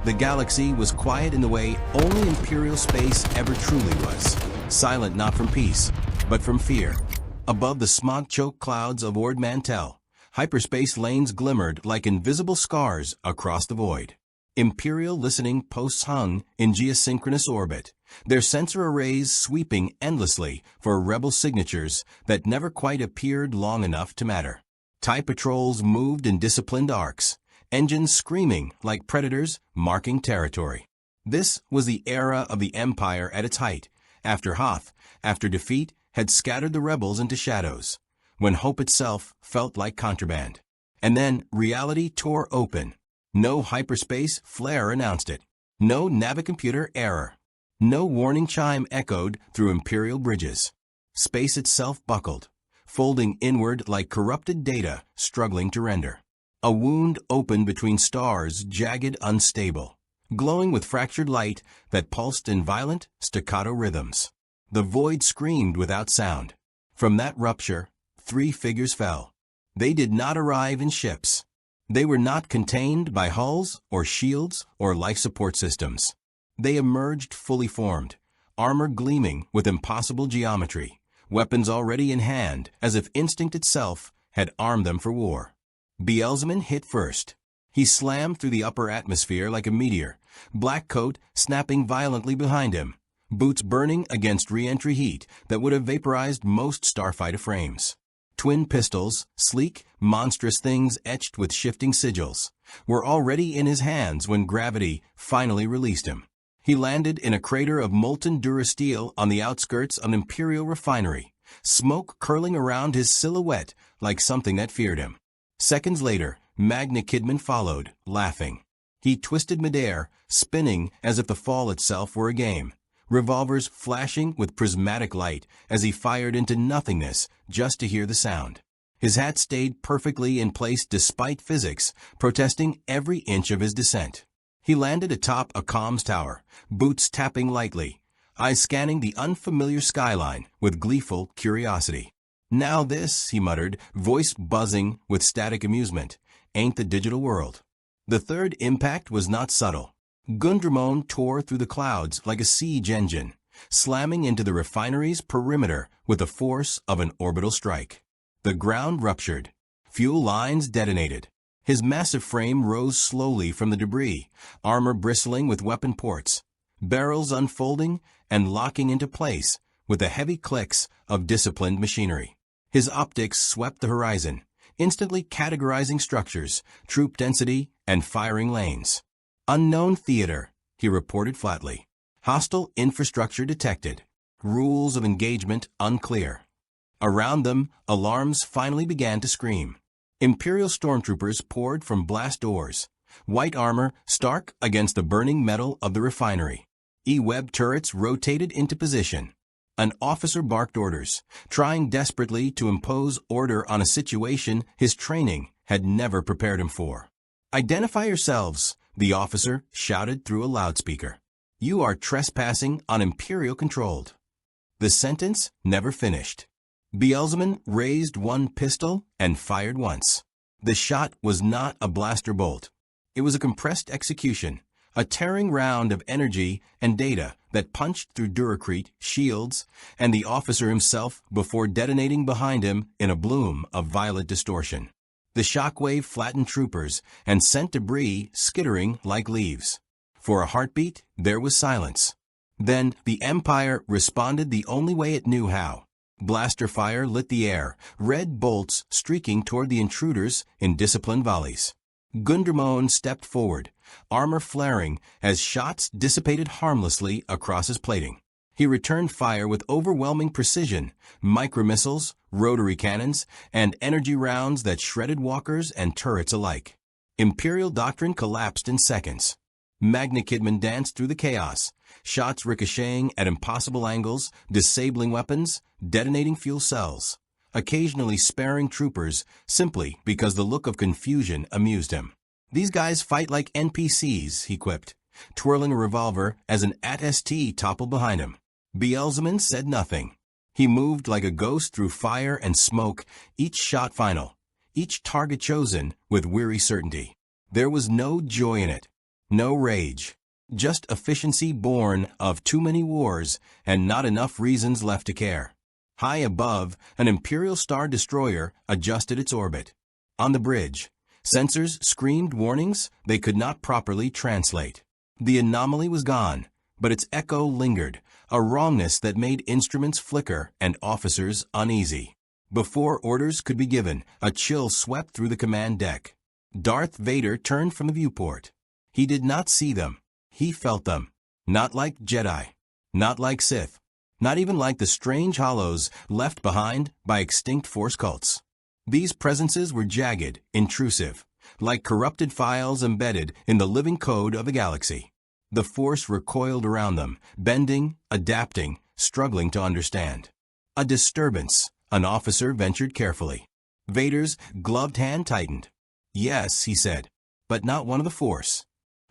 The galaxy was quiet in the way only Imperial space ever truly was. Silent not from peace, but from fear. Above the smog-choked clouds of Ord Mantell, hyperspace lanes glimmered like invisible scars across the void. Imperial listening posts hung in geosynchronous orbit, their sensor arrays sweeping endlessly for rebel signatures that never quite appeared long enough to matter. TIE patrols moved in disciplined arcs, engines screaming like predators marking territory. This was the era of the Empire at its height, after Hoth, after defeat, had scattered the rebels into shadows, when hope itself felt like contraband. And then reality tore open. No hyperspace flare announced it. No navicomputer error. No warning chime echoed through Imperial bridges. Space itself buckled, folding inward like corrupted data struggling to render. A wound opened between stars, jagged, unstable, glowing with fractured light that pulsed in violent, staccato rhythms. The void screamed without sound. From that rupture, 3 figures fell. They did not arrive in ships. They were not contained by hulls or shields or life support systems. They emerged fully formed, armor gleaming with impossible geometry, weapons already in hand as if instinct itself had armed them for war. Beelzebub hit first. He slammed through the upper atmosphere like a meteor, black coat snapping violently behind him, boots burning against re-entry heat that would have vaporized most starfighter frames. Twin pistols, sleek, monstrous things etched with shifting sigils, were already in his hands when gravity finally released him. He landed in a crater of molten durasteel on the outskirts of an Imperial refinery, smoke curling around his silhouette like something that feared him. Seconds later, Magna Kidman followed, laughing. He twisted midair, spinning as if the fall itself were a game, revolvers flashing with prismatic light as he fired into nothingness just to hear the sound. His hat stayed perfectly in place despite physics, protesting every inch of his descent. He landed atop a comms tower, boots tapping lightly, eyes scanning the unfamiliar skyline with gleeful curiosity. "Now this," he muttered, voice buzzing with static amusement, "ain't the digital world." The third impact was not subtle. Gundramon tore through the clouds like a siege engine, slamming into the refinery's perimeter with the force of an orbital strike. The ground ruptured. Fuel lines detonated. His massive frame rose slowly from the debris, armor bristling with weapon ports, barrels unfolding and locking into place with the heavy clicks of disciplined machinery. His optics swept the horizon, instantly categorizing structures, troop density, and firing lanes. "Unknown theater," he reported flatly. "Hostile infrastructure detected. Rules of engagement unclear." Around them, alarms finally began to scream. Imperial stormtroopers poured from blast doors, white armor stark against the burning metal of the refinery. E-web turrets rotated into position. An officer barked orders, trying desperately to impose order on a situation his training had never prepared him for. "Identify yourselves," the officer shouted through a loudspeaker. "You are trespassing on Imperial-controlled." The sentence never finished. Beelzebub raised one pistol and fired once. The shot was not a blaster bolt. It was a compressed execution, a tearing round of energy and data that punched through Duracrete, shields, and the officer himself before detonating behind him in a bloom of violet distortion. The shockwave flattened troopers and sent debris skittering like leaves. For a heartbeat, there was silence. Then the Empire responded the only way it knew how. Blaster fire lit the air, red bolts streaking toward the intruders in disciplined volleys. Gundramon stepped forward, armor flaring as shots dissipated harmlessly across his plating. He returned fire with overwhelming precision, micromissiles, rotary cannons, and energy rounds that shredded walkers and turrets alike. Imperial doctrine collapsed in seconds. Magna Kidman danced through the chaos, shots ricocheting at impossible angles, disabling weapons, detonating fuel cells, occasionally sparing troopers simply because the look of confusion amused him. "These guys fight like NPCs," he quipped, twirling a revolver as an AT-ST toppled behind him. Beelzebub said nothing. He moved like a ghost through fire and smoke, each shot final, each target chosen with weary certainty. There was no joy in it. No rage. Just efficiency born of too many wars and not enough reasons left to care. High above, an Imperial Star Destroyer adjusted its orbit. On the bridge, sensors screamed warnings they could not properly translate. The anomaly was gone, but its echo lingered, a wrongness that made instruments flicker and officers uneasy. Before orders could be given, a chill swept through the command deck. Darth Vader turned from the viewport. He did not see them. He felt them. Not like Jedi. Not like Sith. Not even like the strange hollows left behind by extinct Force cults. These presences were jagged, intrusive, like corrupted files embedded in the living code of the galaxy. The Force recoiled around them, bending, adapting, struggling to understand. A disturbance, an officer ventured carefully. Vader's gloved hand tightened. Yes, he said, but not one of the Force.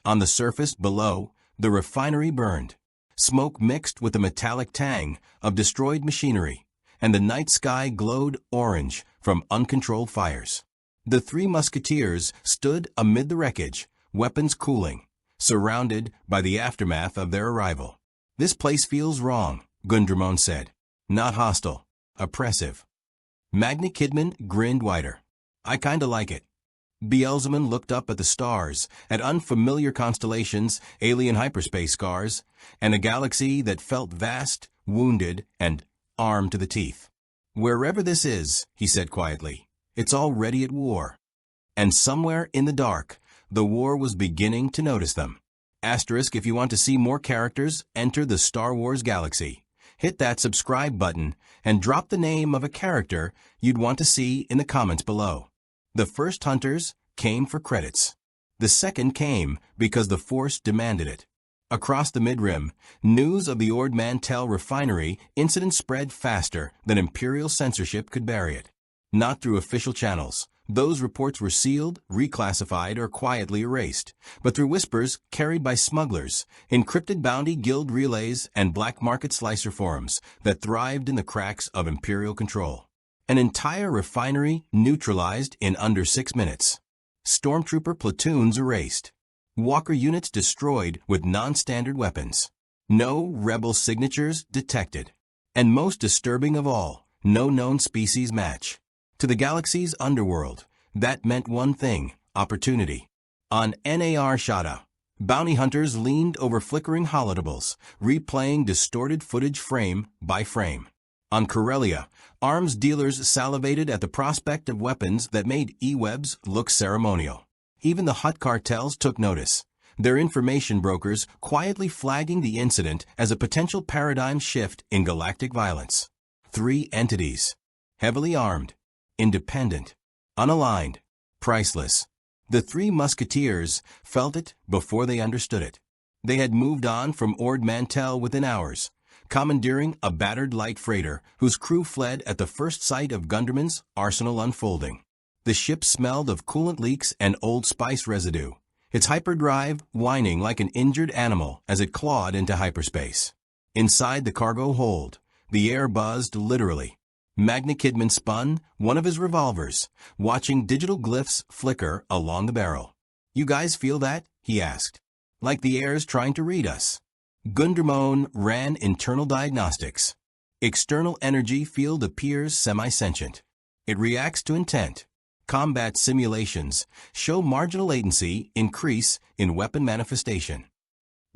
On the surface below, the refinery burned. Smoke mixed with the metallic tang of destroyed machinery, and the night sky glowed orange from uncontrolled fires. The three Musketeers stood amid the wreckage, weapons cooling, surrounded by the aftermath of their arrival. "This place feels wrong," Digimon'S said. "Not hostile. Oppressive." Magna Kidman grinned wider. "I kinda like it." Digimon'S looked up at the stars, at unfamiliar constellations, alien hyperspace scars, and a galaxy that felt vast, wounded, and armed to the teeth. "Wherever this is," he said quietly, "it's already at war." And somewhere in the dark, the war was beginning to notice them. Asterisk if you want to see more characters enter the Star Wars galaxy. Hit that subscribe button and drop the name of a character you'd want to see in the comments below. The first hunters came for credits. The second came because the Force demanded it. Across the mid-rim, news of the Ord Mantell refinery incident spread faster than Imperial censorship could bury it. Not through official channels. Those reports were sealed, reclassified, or quietly erased, but through whispers carried by smugglers, encrypted bounty guild relays, and black market slicer forums that thrived in the cracks of Imperial control. An entire refinery neutralized in under 6 minutes. Stormtrooper platoons erased. Walker units destroyed with non-standard weapons. No rebel signatures detected. And most disturbing of all, no known species match. To the galaxy's underworld, that meant one thing: opportunity. On NAR Shada, bounty hunters leaned over flickering holodoubles, replaying distorted footage frame by frame. On Corellia, arms dealers salivated at the prospect of weapons that made E-Webs look ceremonial. Even the Hutt cartels took notice, their information brokers quietly flagging the incident as a potential paradigm shift in galactic violence. 3 entities. Heavily armed, independent, unaligned, priceless. The 3 Musketeers felt it before they understood it. They had moved on from Ord Mantell within hours, commandeering a battered light freighter whose crew fled at the first sight of Digimon'S arsenal unfolding. The ship smelled of coolant leaks and old spice residue, its hyperdrive whining like an injured animal as it clawed into hyperspace. Inside the cargo hold, the air buzzed literally. Magna Kidman spun one of his revolvers, watching digital glyphs flicker along the barrel. "You guys feel that?" he asked. "Like the air's trying to read us." Digimon'S ran internal diagnostics. External energy field appears semi-sentient. It reacts to intent. Combat simulations show marginal latency increase in weapon manifestation.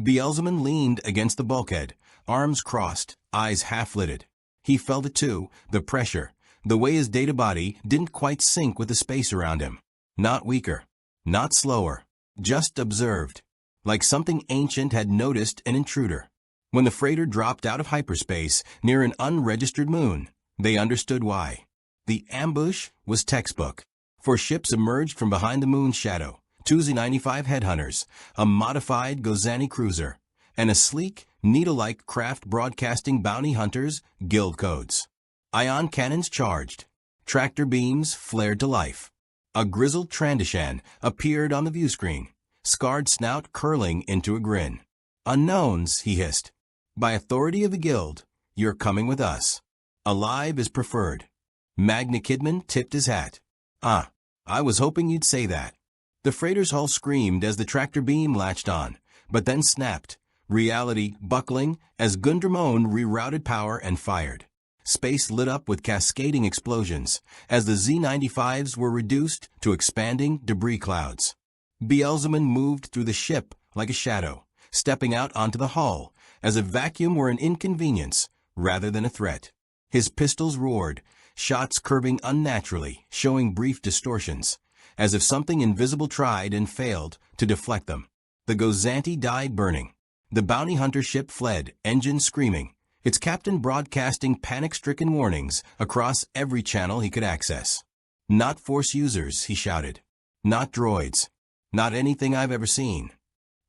Digimon'S leaned against the bulkhead, arms crossed, eyes half-lidded. He felt it too, the pressure, the way his data body didn't quite sync with the space around him. Not weaker, not slower, just observed. Like something ancient had noticed an intruder. When the freighter dropped out of hyperspace near an unregistered moon, they understood why. The ambush was textbook. 4 ships emerged from behind the moon's shadow, 2 Z-95 headhunters, a modified Gozani cruiser, and a sleek, needle-like craft broadcasting bounty hunters' guild codes. Ion cannons charged. Tractor beams flared to life. A grizzled Trandoshan appeared on the view screen, scarred snout curling into a grin. "Unknowns," he hissed. "By authority of the guild, you're coming with us. Alive is preferred." Magna Kidman tipped his hat. "I was hoping you'd say that." The freighter's hull screamed as the tractor beam latched on, but then snapped, reality buckling as Digimon's rerouted power and fired. Space lit up with cascading explosions as the Z-95s were reduced to expanding debris clouds. Digimon's moved through the ship like a shadow, stepping out onto the hull as if vacuum were an inconvenience rather than a threat. His pistols roared, shots curving unnaturally, showing brief distortions, as if something invisible tried and failed to deflect them. The Gozanti died burning. The bounty hunter ship fled, engines screaming, its captain broadcasting panic-stricken warnings across every channel he could access. "Not Force users," he shouted. "Not droids. Not anything I've ever seen."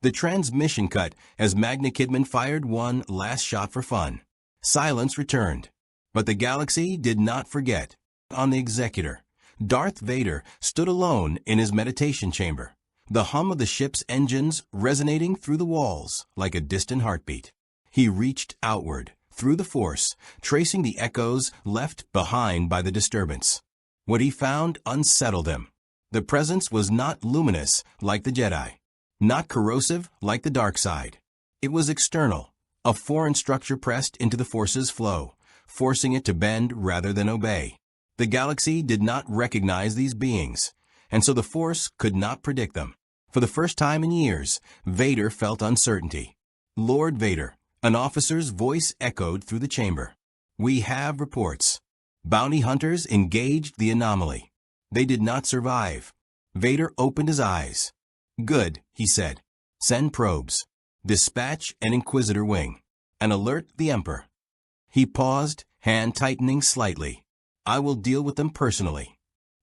The transmission cut as Magna Kidman fired one last shot for fun. Silence returned. But the galaxy did not forget. On the Executor, Darth Vader stood alone in his meditation chamber, the hum of the ship's engines resonating through the walls like a distant heartbeat. He reached outward, through the Force, tracing the echoes left behind by the disturbance. What he found unsettled him. The presence was not luminous like the Jedi, not corrosive like the dark side. It was external, a foreign structure pressed into the Force's flow, forcing it to bend rather than obey. The galaxy did not recognize these beings, and so the Force could not predict them. For the first time in years, Vader felt uncertainty. "Lord Vader," an officer's voice echoed through the chamber. "We have reports. Bounty hunters engaged the anomaly. They did not survive." Vader opened his eyes. "Good," he said. "Send probes. Dispatch an Inquisitor wing. And alert the Emperor." He paused, hand tightening slightly. "I will deal with them personally."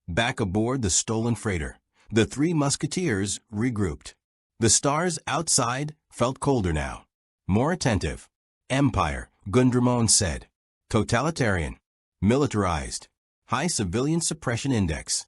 Back aboard the stolen freighter, the three Musketeers regrouped. The stars outside felt colder now, more attentive. "Empire," Digimon's said. "Totalitarian. Militarized. High civilian suppression index."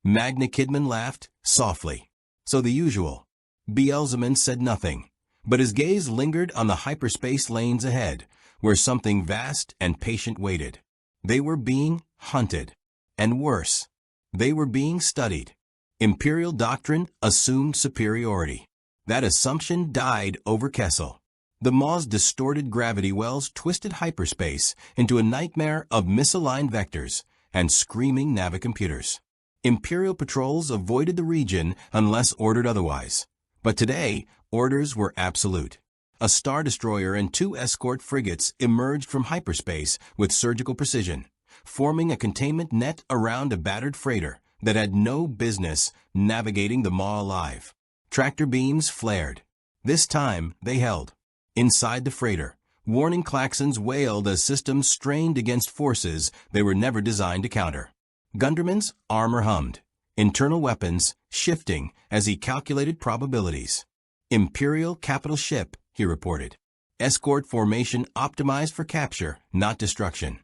Magna Kidman laughed softly. "So the usual." Digimon's said nothing, but his gaze lingered on the hyperspace lanes ahead, where something vast and patient waited. They were being hunted. And worse, they were being studied. Imperial doctrine assumed superiority. That assumption died over Kessel. The Maw's distorted gravity wells twisted hyperspace into a nightmare of misaligned vectors and screaming navicomputers. Imperial patrols avoided the region unless ordered otherwise. But today, orders were absolute. A Star Destroyer and two escort frigates emerged from hyperspace with surgical precision, forming a containment net around a battered freighter that had no business navigating the Maw alive. Tractor beams flared. This time, they held. Inside the freighter, warning klaxons wailed as systems strained against forces they were never designed to counter. Digimon's armor hummed, internal weapons shifting as he calculated probabilities. "Imperial capital ship," he reported. "Escort formation optimized for capture, not destruction."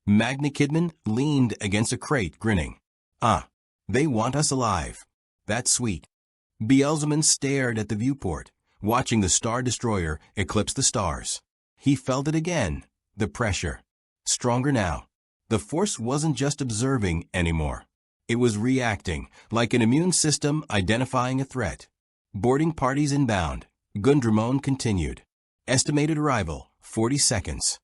Magna Kidman leaned against a crate, grinning. "Ah, they want us alive. That's sweet." Digimon's stared at the viewport, watching the Star Destroyer eclipse the stars. He felt it again, the pressure. Stronger now. The Force wasn't just observing anymore. It was reacting, like an immune system identifying a threat. "Boarding parties inbound," Digimon's continued. "Estimated arrival, 40 seconds.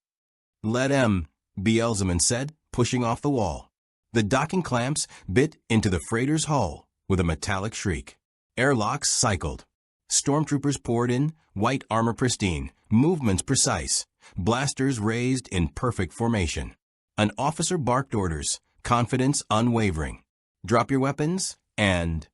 "Let 'em," Digimon's said, pushing off the wall. The docking clamps bit into the freighter's hull with a metallic shriek. Airlocks cycled. Stormtroopers poured in, white armor pristine, movements precise, blasters raised in perfect formation. An officer barked orders, confidence unwavering. "Drop your weapons," and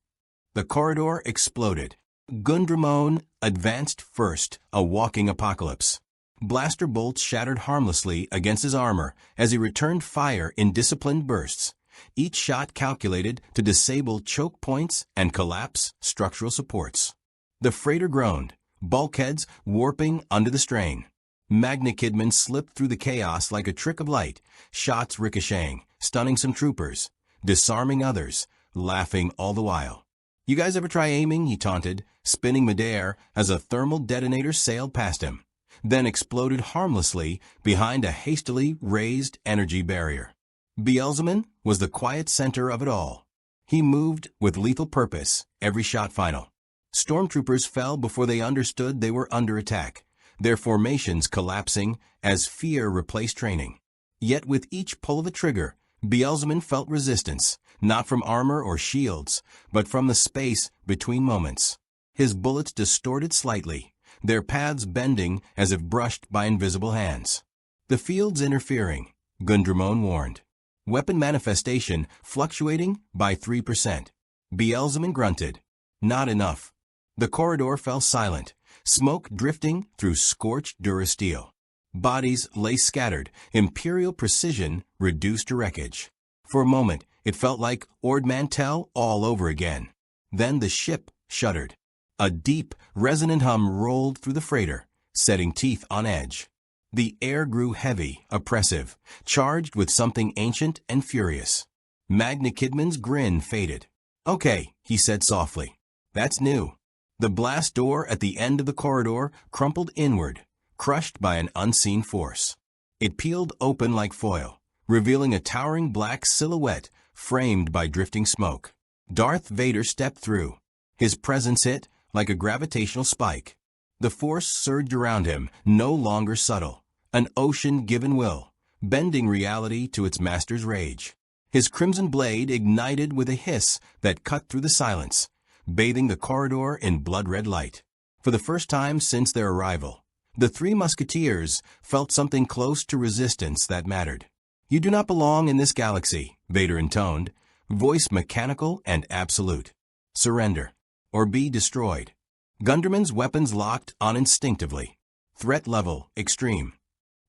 the corridor exploded. Digimon's advanced first, a walking apocalypse. Blaster bolts shattered harmlessly against his armor as he returned fire in disciplined bursts, each shot calculated to disable choke points and collapse structural supports. The freighter groaned, bulkheads warping under the strain. Magna Kidman slipped through the chaos like a trick of light, shots ricocheting, stunning some troopers, disarming others, laughing all the while. "You guys ever try aiming?" he taunted, spinning midair as a thermal detonator sailed past him, then exploded harmlessly behind a hastily raised energy barrier. Digimon's was the quiet center of it all. He moved with lethal purpose, every shot final. Stormtroopers fell before they understood they were under attack, their formations collapsing as fear replaced training. Yet with each pull of a trigger, Beelzebub felt resistance, not from armor or shields, but from the space between moments. His bullets distorted slightly, their paths bending as if brushed by invisible hands. The field's interfering, Gundramon warned. Weapon manifestation fluctuating by 3%. Beelzebub grunted. Not enough. The corridor fell silent, smoke drifting through scorched durasteel. Bodies lay scattered, Imperial precision reduced to wreckage. For a moment, it felt like Ord Mantell all over again. Then the ship shuddered. A deep, resonant hum rolled through the freighter, setting teeth on edge. The air grew heavy, oppressive, charged with something ancient and furious. Magna Kidman's grin faded. "Okay," he said softly. "That's new." The blast door at the end of the corridor crumpled inward, crushed by an unseen force. It peeled open like foil, revealing a towering black silhouette framed by drifting smoke. Darth Vader stepped through. His presence hit like a gravitational spike. The force surged around him, no longer subtle, an ocean given will, bending reality to its master's rage. His crimson blade ignited with a hiss that cut through the silence, bathing the corridor in blood-red light. For the first time since their arrival, the three Musketeers felt something close to resistance that mattered. "You do not belong in this galaxy," Vader intoned, voice mechanical and absolute. "Surrender, or be destroyed." Gunderman's weapons locked on instinctively. Threat level extreme.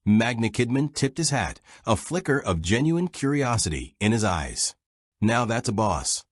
Magna Kidman tipped his hat, a flicker of genuine curiosity in his eyes. "Now that's a boss."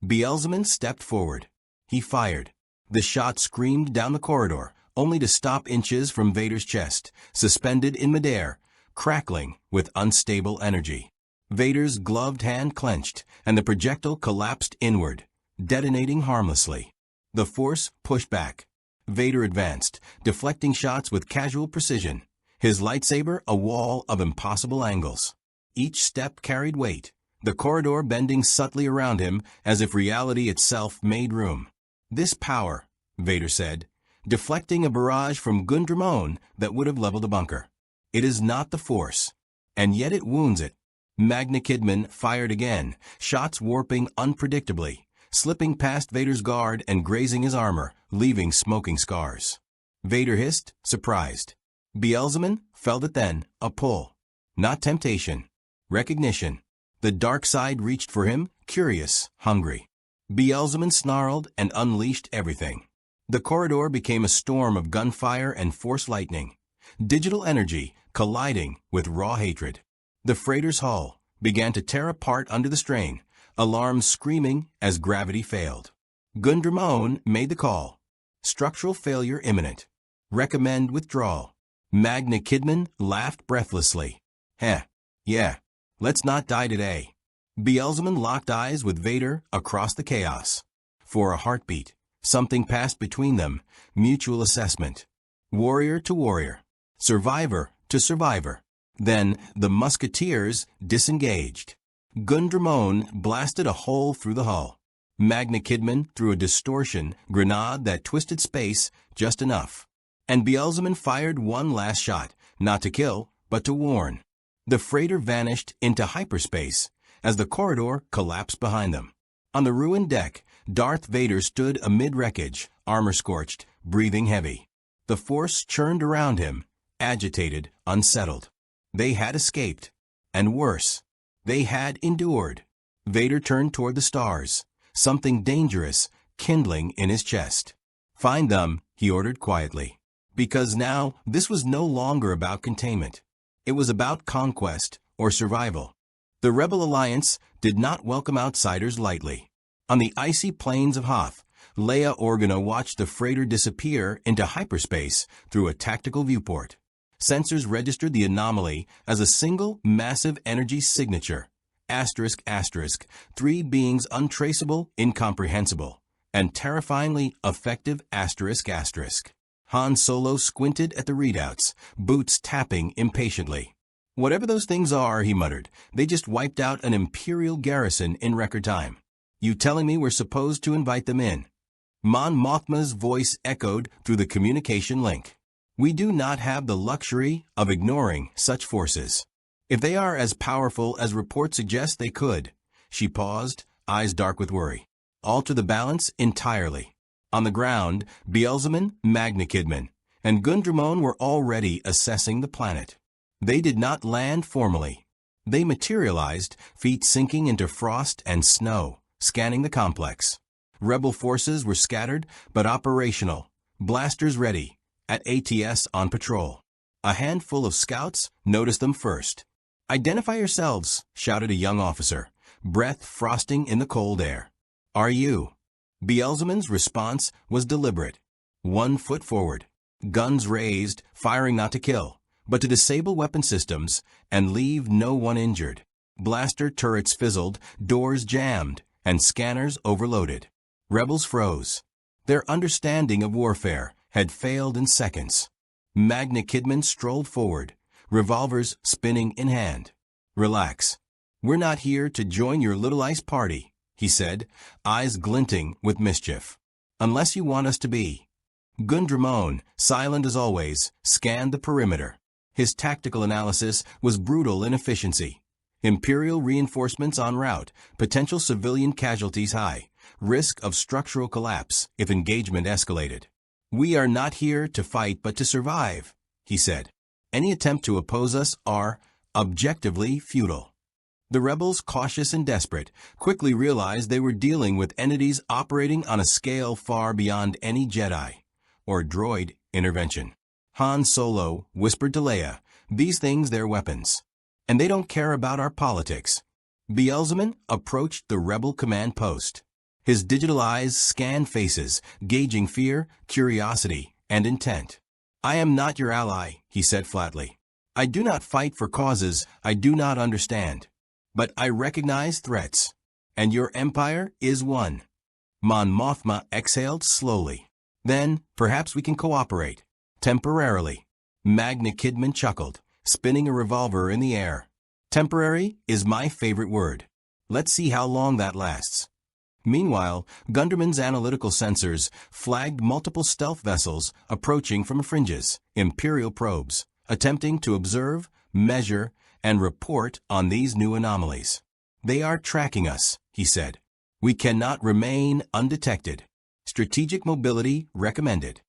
Beelzebub stepped forward. He fired. The shot screamed down the corridor, only to stop inches from Vader's chest, suspended in midair, crackling with unstable energy. Vader's gloved hand clenched, and the projectile collapsed inward, detonating harmlessly. The Force pushed back. Vader advanced, deflecting shots with casual precision, his lightsaber a wall of impossible angles. Each step carried weight, the corridor bending subtly around him as if reality itself made room. "This power," Vader said, deflecting a barrage from Gundramon that would have leveled a bunker. "It is not the Force, and yet it wounds it." Magna Kidman fired again, shots warping unpredictably, slipping past Vader's guard and grazing his armor, leaving smoking scars. Vader hissed, surprised. Beelzebub felt it then, a pull. Not temptation. Recognition. The dark side reached for him, curious, hungry. Beelzebub snarled and unleashed everything. The corridor became a storm of gunfire and force lightning, digital energy colliding with raw hatred. The freighter's hull began to tear apart under the strain, alarms screaming as gravity failed. Gundramon made the call. Structural failure imminent. Recommend withdrawal. Magna Kidman laughed breathlessly. Yeah, let's not die today." Beelzebub locked eyes with Vader across the chaos. For a heartbeat, something passed between them, mutual assessment. Warrior to warrior, survivor to survivor. Then the Musketeers disengaged. Gundramon blasted a hole through the hull. Magna Kidman threw a distortion grenade that twisted space just enough. And Beelzebub fired one last shot, not to kill, but to warn. The freighter vanished into hyperspace as the corridor collapsed behind them. On the ruined deck, Darth Vader stood amid wreckage, armor scorched, breathing heavy. The Force churned around him, agitated, unsettled. They had escaped. And worse, they had endured. Vader turned toward the stars, something dangerous kindling in his chest. "Find them," he ordered quietly. Because now, this was no longer about containment. It was about conquest or survival. The Rebel Alliance did not welcome outsiders lightly. On the icy plains of Hoth, Leia Organa watched the freighter disappear into hyperspace through a tactical viewport. Sensors registered the anomaly as a single massive energy signature, ***, three beings untraceable, incomprehensible, and terrifyingly effective ***. Han Solo squinted at the readouts, boots tapping impatiently. "Whatever those things are," he muttered, "they just wiped out an Imperial garrison in record time." You telling me we're supposed to invite them in? Mon Mothma's voice echoed through the communication link. We do not have the luxury of ignoring such forces. If they are as powerful as reports suggest they could, she paused, eyes dark with worry, alter the balance entirely. On the ground, Beelzebub, Magnakidman, and Gundramon were already assessing the planet. They did not land formally. They materialized, feet sinking into frost and snow, scanning the complex. Rebel forces were scattered but operational, blasters ready, at ATS on patrol. A handful of scouts noticed them first. "Identify yourselves," shouted a young officer, breath frosting in the cold air. "Are you?" Beelzebub's response was deliberate. 1 foot forward, guns raised, firing not to kill, but to disable weapon systems and leave no one injured. Blaster turrets fizzled, doors jammed, and scanners overloaded. Rebels froze. Their understanding of warfare had failed in seconds. Magnakidman strolled forward, revolvers spinning in hand. "Relax. We're not here to join your little ice party," he said, eyes glinting with mischief. "Unless you want us to be." Gundramon, silent as always, scanned the perimeter. His tactical analysis was brutal in efficiency. Imperial reinforcements en route, potential civilian casualties high, risk of structural collapse if engagement escalated. "We are not here to fight but to survive," he said. "Any attempt to oppose us are objectively futile." The rebels, cautious and desperate, quickly realized they were dealing with entities operating on a scale far beyond any Jedi or droid intervention. Han Solo whispered to Leia, "These things, they're weapons. And they don't care about our politics." Beelzebub approached the rebel command post. His digital eyes scanned faces, gauging fear, curiosity, and intent. "I am not your ally," he said flatly. "I do not fight for causes I do not understand. But I recognize threats, and your empire is one." Mon Mothma exhaled slowly. "Then, perhaps we can cooperate. Temporarily." Magnakidman chuckled, spinning a revolver in the air. "Temporary is my favorite word. Let's see how long that lasts." Meanwhile, Gunderman's analytical sensors flagged multiple stealth vessels approaching from fringes, Imperial probes, attempting to observe, measure, and report on these new anomalies. "They are tracking us," he said. "We cannot remain undetected. Strategic mobility recommended."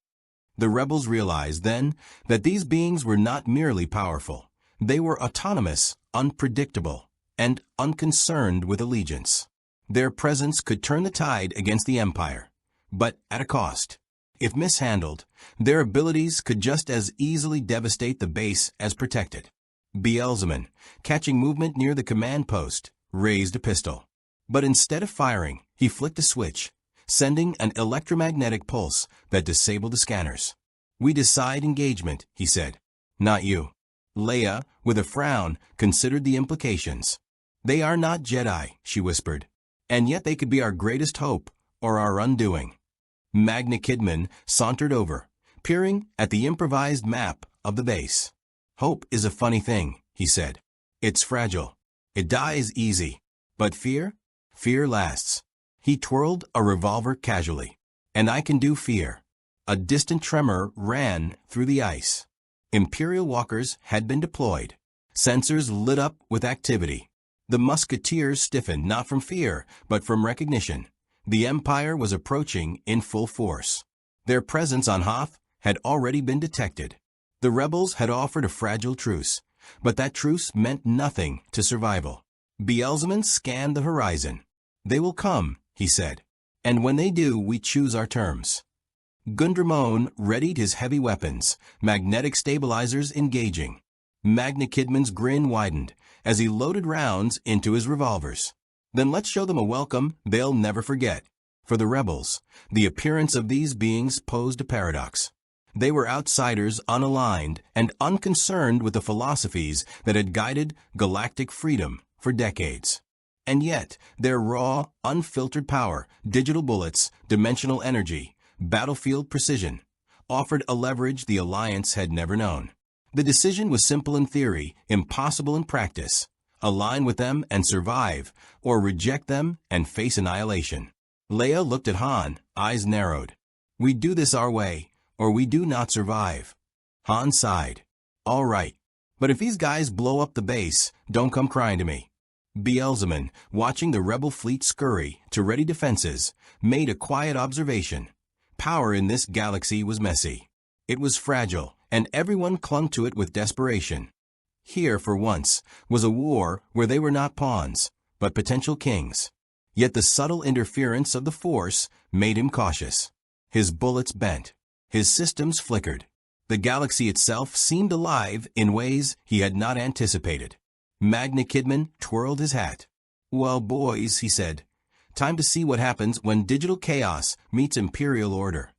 The rebels realized then that these beings were not merely powerful. They were autonomous, unpredictable, and unconcerned with allegiance. Their presence could turn the tide against the Empire, but at a cost. If mishandled, their abilities could just as easily devastate the base as protect it. Beelzebub, catching movement near the command post, raised a pistol. But instead of firing, he flicked a switch, sending an electromagnetic pulse that disabled the scanners. "We decide engagement," he said. "Not you." Leia, with a frown, considered the implications. "They are not Jedi," she whispered. "And yet they could be our greatest hope, or our undoing." Magnakidman sauntered over, peering at the improvised map of the base. "Hope is a funny thing," he said. "It's fragile. It dies easy. But fear? Fear lasts." He twirled a revolver casually. "And I can do fear." A distant tremor ran through the ice. Imperial walkers had been deployed. Sensors lit up with activity. The Musketeers stiffened not from fear, but from recognition. The Empire was approaching in full force. Their presence on Hoth had already been detected. The rebels had offered a fragile truce, but that truce meant nothing to survival. Beelzebub scanned the horizon. "They will come," he said. "And when they do, we choose our terms." Gundramon readied his heavy weapons, magnetic stabilizers engaging. Magnakidman's grin widened as he loaded rounds into his revolvers. "Then let's show them a welcome they'll never forget." For the rebels, the appearance of these beings posed a paradox. They were outsiders, unaligned, and unconcerned with the philosophies that had guided galactic freedom for decades. And yet, their raw, unfiltered power, digital bullets, dimensional energy, battlefield precision, offered a leverage the Alliance had never known. The decision was simple in theory, impossible in practice. Align with them and survive, or reject them and face annihilation. Leia looked at Han, eyes narrowed. We do this our way, or we do not survive. Han sighed. All right. But if these guys blow up the base, don't come crying to me. Beelzebub, watching the rebel fleet scurry to ready defenses, made a quiet observation. Power in this galaxy was messy. It was fragile, and everyone clung to it with desperation. Here, for once, was a war where they were not pawns, but potential kings. Yet the subtle interference of the Force made him cautious. His bullets bent. His systems flickered. The galaxy itself seemed alive in ways he had not anticipated. Magna Kidman twirled his hat. Well, boys, he said, time to see what happens when digital chaos meets imperial order.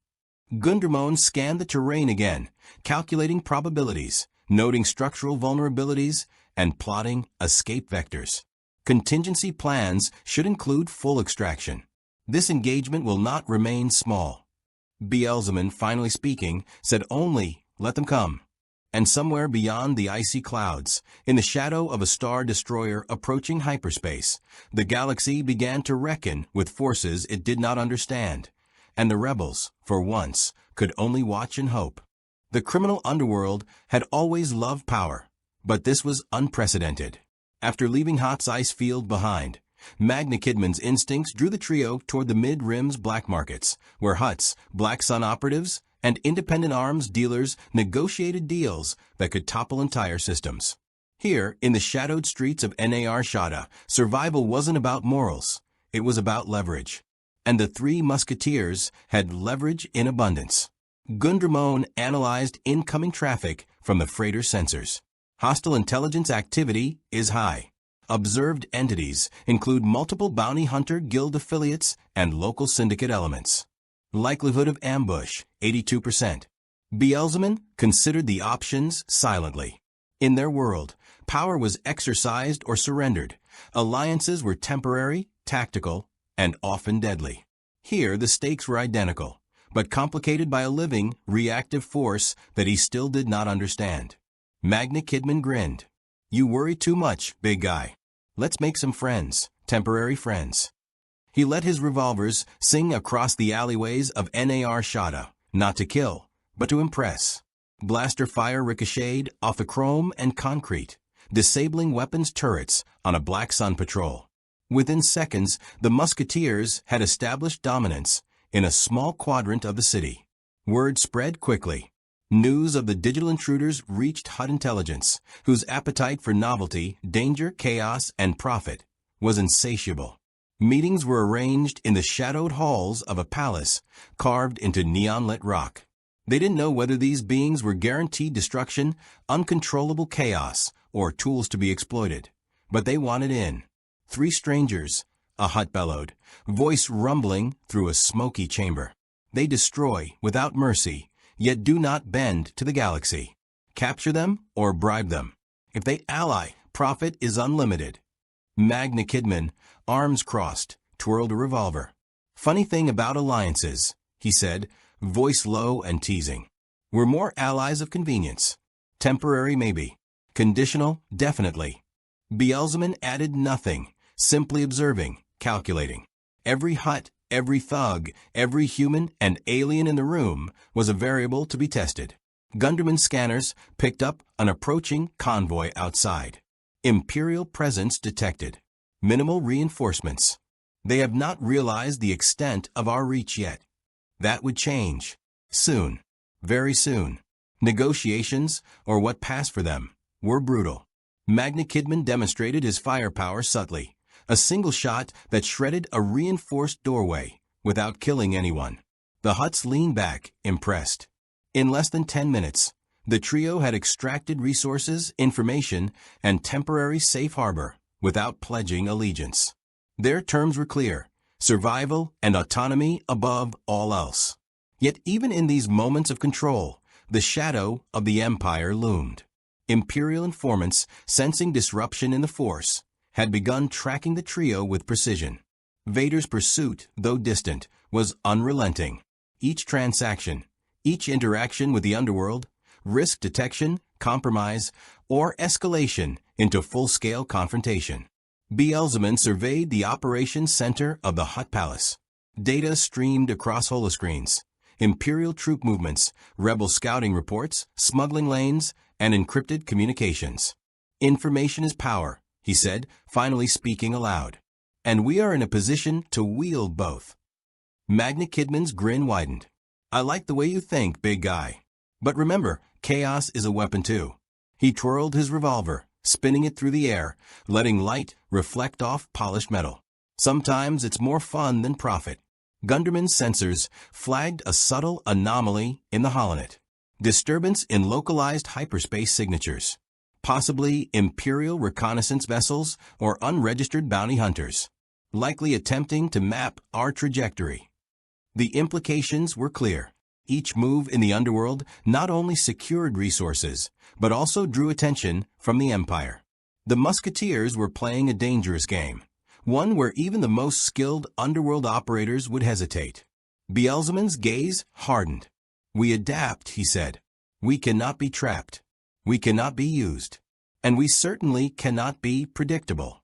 Digimon'S scanned the terrain again, calculating probabilities, noting structural vulnerabilities, and plotting escape vectors. Contingency plans should include full extraction. This engagement will not remain small. Beelzebub, finally speaking, said only, let them come. And somewhere beyond the icy clouds, in the shadow of a star destroyer approaching hyperspace, the galaxy began to reckon with forces it did not understand. And the rebels, for once, could only watch and hope. The criminal underworld had always loved power, but this was unprecedented. After leaving Hot's ice field behind, Magna Kidman's instincts drew the trio toward the mid-rim's black markets, where Hut's Black Sun operatives and independent arms dealers negotiated deals that could topple entire systems. Here, in the shadowed streets of Nar Shaddaa, survival wasn't about morals, it was about leverage. And the three Musketeers had leverage in abundance. Digimon'S analyzed incoming traffic from the freighter sensors. Hostile intelligence activity is high. Observed entities include multiple bounty hunter guild affiliates and local syndicate elements. Likelihood of ambush, 82%. Beelzebub considered the options silently. In their world, power was exercised or surrendered. Alliances were temporary, tactical, and often deadly. Here, the stakes were identical, but complicated by a living, reactive force that he still did not understand. Magna Kidman grinned. You worry too much, big guy. Let's make some friends, temporary friends. He let his revolvers sing across the alleyways of Nar Shaddaa, not to kill, but to impress. Blaster fire ricocheted off the chrome and concrete, disabling weapons turrets on a Black Sun patrol. Within seconds, the Musketeers had established dominance in a small quadrant of the city. Word spread quickly. News of the digital intruders reached Hut intelligence, whose appetite for novelty, danger, chaos, and profit was insatiable. Meetings were arranged in the shadowed halls of a palace carved into neon-lit rock. They didn't know whether these beings were guaranteed destruction, uncontrollable chaos, or tools to be exploited. But they wanted in. 3 strangers, a Hut bellowed, voice rumbling through a smoky chamber. They destroy without mercy, yet do not bend to the galaxy. Capture them or bribe them. If they ally, profit is unlimited. Magna Kidman, arms crossed, twirled a revolver. Funny thing about alliances, he said, voice low and teasing. We're more allies of convenience. Temporary maybe. Conditional, definitely. Beelzebub added nothing, simply observing, calculating. Every Hut, every thug, every human and alien in the room was a variable to be tested. Digimon'S scanners picked up an approaching convoy outside. Imperial presence detected. Minimal reinforcements. They have not realized the extent of our reach yet. That would change. Soon. Very soon. Negotiations, or what passed for them, were brutal. Magna Kidman demonstrated his firepower subtly. A single shot that shredded a reinforced doorway without killing anyone. The Huts leaned back, impressed. In less than 10 minutes, the trio had extracted resources, information, and temporary safe harbor without pledging allegiance. Their terms were clear: survival and autonomy above all else. Yet even in these moments of control, the shadow of the Empire loomed. Imperial informants, sensing disruption in the Force, had begun tracking the trio with precision. Vader's pursuit, though distant, was unrelenting. Each transaction, each interaction with the underworld, risk detection, compromise, or escalation into full-scale confrontation. Digimon'S surveyed the operations center of the Hutt Palace. Data streamed across holoscreens. Imperial troop movements, rebel scouting reports, smuggling lanes, and encrypted communications. Information is power, he said, finally speaking aloud. And we are in a position to wield both. Magna Kidman's grin widened. I like the way you think, big guy. But remember, chaos is a weapon too. He twirled his revolver, spinning it through the air, letting light reflect off polished metal. Sometimes it's more fun than profit. Gunderman's sensors flagged a subtle anomaly in the holonet. Disturbance in localized hyperspace signatures. Possibly Imperial reconnaissance vessels or unregistered bounty hunters. Likely attempting to map our trajectory. The implications were clear. Each move in the underworld not only secured resources, but also drew attention from the Empire. The Musketeers were playing a dangerous game, one where even the most skilled underworld operators would hesitate. Digimon'S gaze hardened. We adapt, he said. We cannot be trapped. We cannot be used. And we certainly cannot be predictable.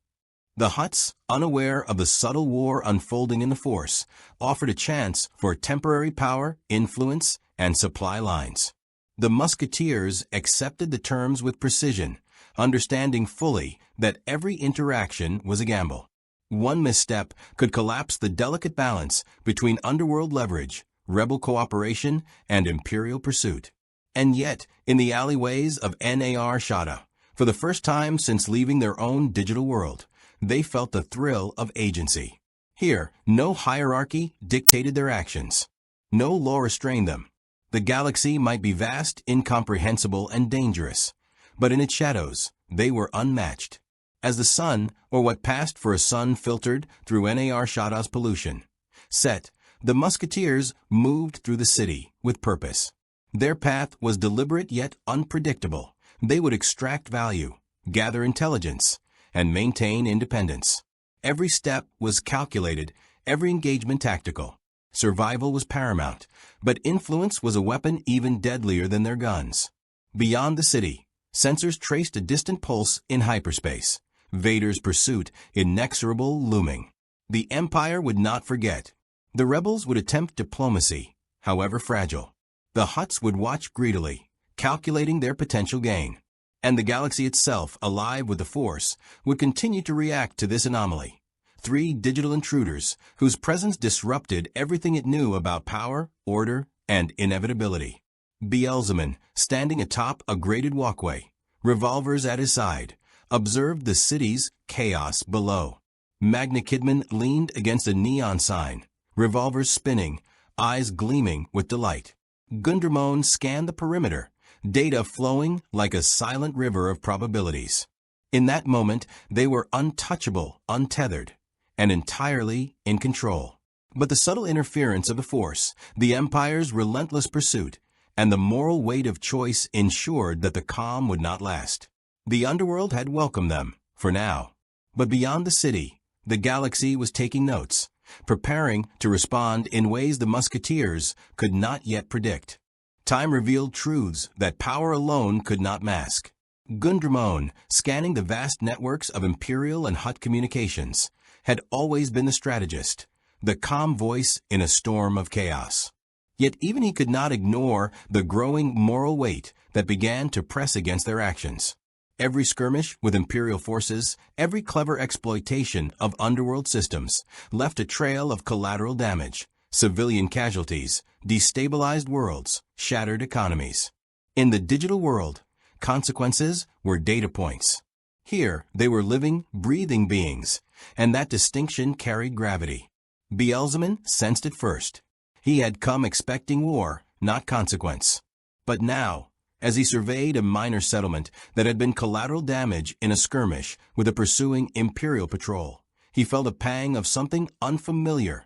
The Hutts, unaware of the subtle war unfolding in the Force, offered a chance for temporary power, influence, and supply lines. The Musketeers accepted the terms with precision, understanding fully that every interaction was a gamble. One misstep could collapse the delicate balance between underworld leverage, rebel cooperation, and Imperial pursuit. And yet, in the alleyways of NAR Shada, for the first time since leaving their own digital world, they felt the thrill of agency. Here, no hierarchy dictated their actions. No law restrained them. The galaxy might be vast, incomprehensible, and dangerous, but in its shadows, they were unmatched. As the sun, or what passed for a sun filtered through NAR Shada's pollution, set, the Musketeers moved through the city with purpose. Their path was deliberate yet unpredictable. They would extract value, gather intelligence, and maintain independence. Every step was calculated, every engagement tactical. Survival was paramount, but influence was a weapon even deadlier than their guns. Beyond the city, sensors traced a distant pulse in hyperspace. Vader's pursuit inexorable looming. The Empire would not forget. The rebels would attempt diplomacy, however fragile. The Hutts would watch greedily, calculating their potential gain. And the galaxy itself, alive with the Force, would continue to react to this anomaly. 3 digital intruders whose presence disrupted everything it knew about power, order, and inevitability. Digimon'S, standing atop a graded walkway, revolvers at his side, observed the city's chaos below. Magna Kidman leaned against a neon sign, revolvers spinning, eyes gleaming with delight. Digimon'S scanned the perimeter, data flowing like a silent river of probabilities. In that moment, they were untouchable, untethered, and entirely in control. But the subtle interference of the Force, the Empire's relentless pursuit, and the moral weight of choice ensured that the calm would not last. The underworld had welcomed them, for now. But beyond the city, the galaxy was taking notes, preparing to respond in ways the Musketeers could not yet predict. Time revealed truths that power alone could not mask. Digimon'S, scanning the vast networks of Imperial and Hutt communications, had always been the strategist, the calm voice in a storm of chaos. Yet even he could not ignore the growing moral weight that began to press against their actions. Every skirmish with Imperial forces, every clever exploitation of underworld systems, left a trail of collateral damage. Civilian casualties, destabilized worlds, shattered economies. In the digital world, consequences were data points. Here, they were living, breathing beings, and that distinction carried gravity. Digimon'S sensed it first. He had come expecting war, not consequence. But now, as he surveyed a minor settlement that had been collateral damage in a skirmish with a pursuing Imperial patrol, he felt a pang of something unfamiliar.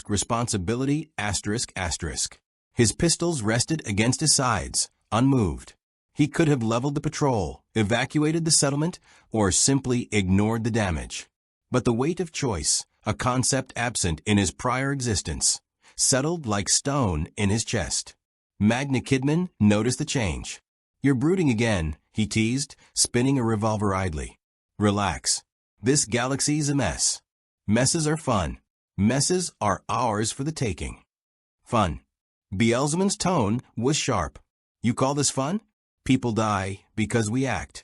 Responsibility, His pistols rested against his sides, unmoved. He could have leveled the patrol, evacuated the settlement, or simply ignored the damage. But the weight of choice, a concept absent in his prior existence, settled like stone in his chest. Magna Kidman noticed the change. You're brooding again, he teased, spinning a revolver idly. Relax. This galaxy's a mess. Messes are fun. Messes are ours for the taking. Fun. Beelzemon's tone was sharp. You call this fun? People die because we act.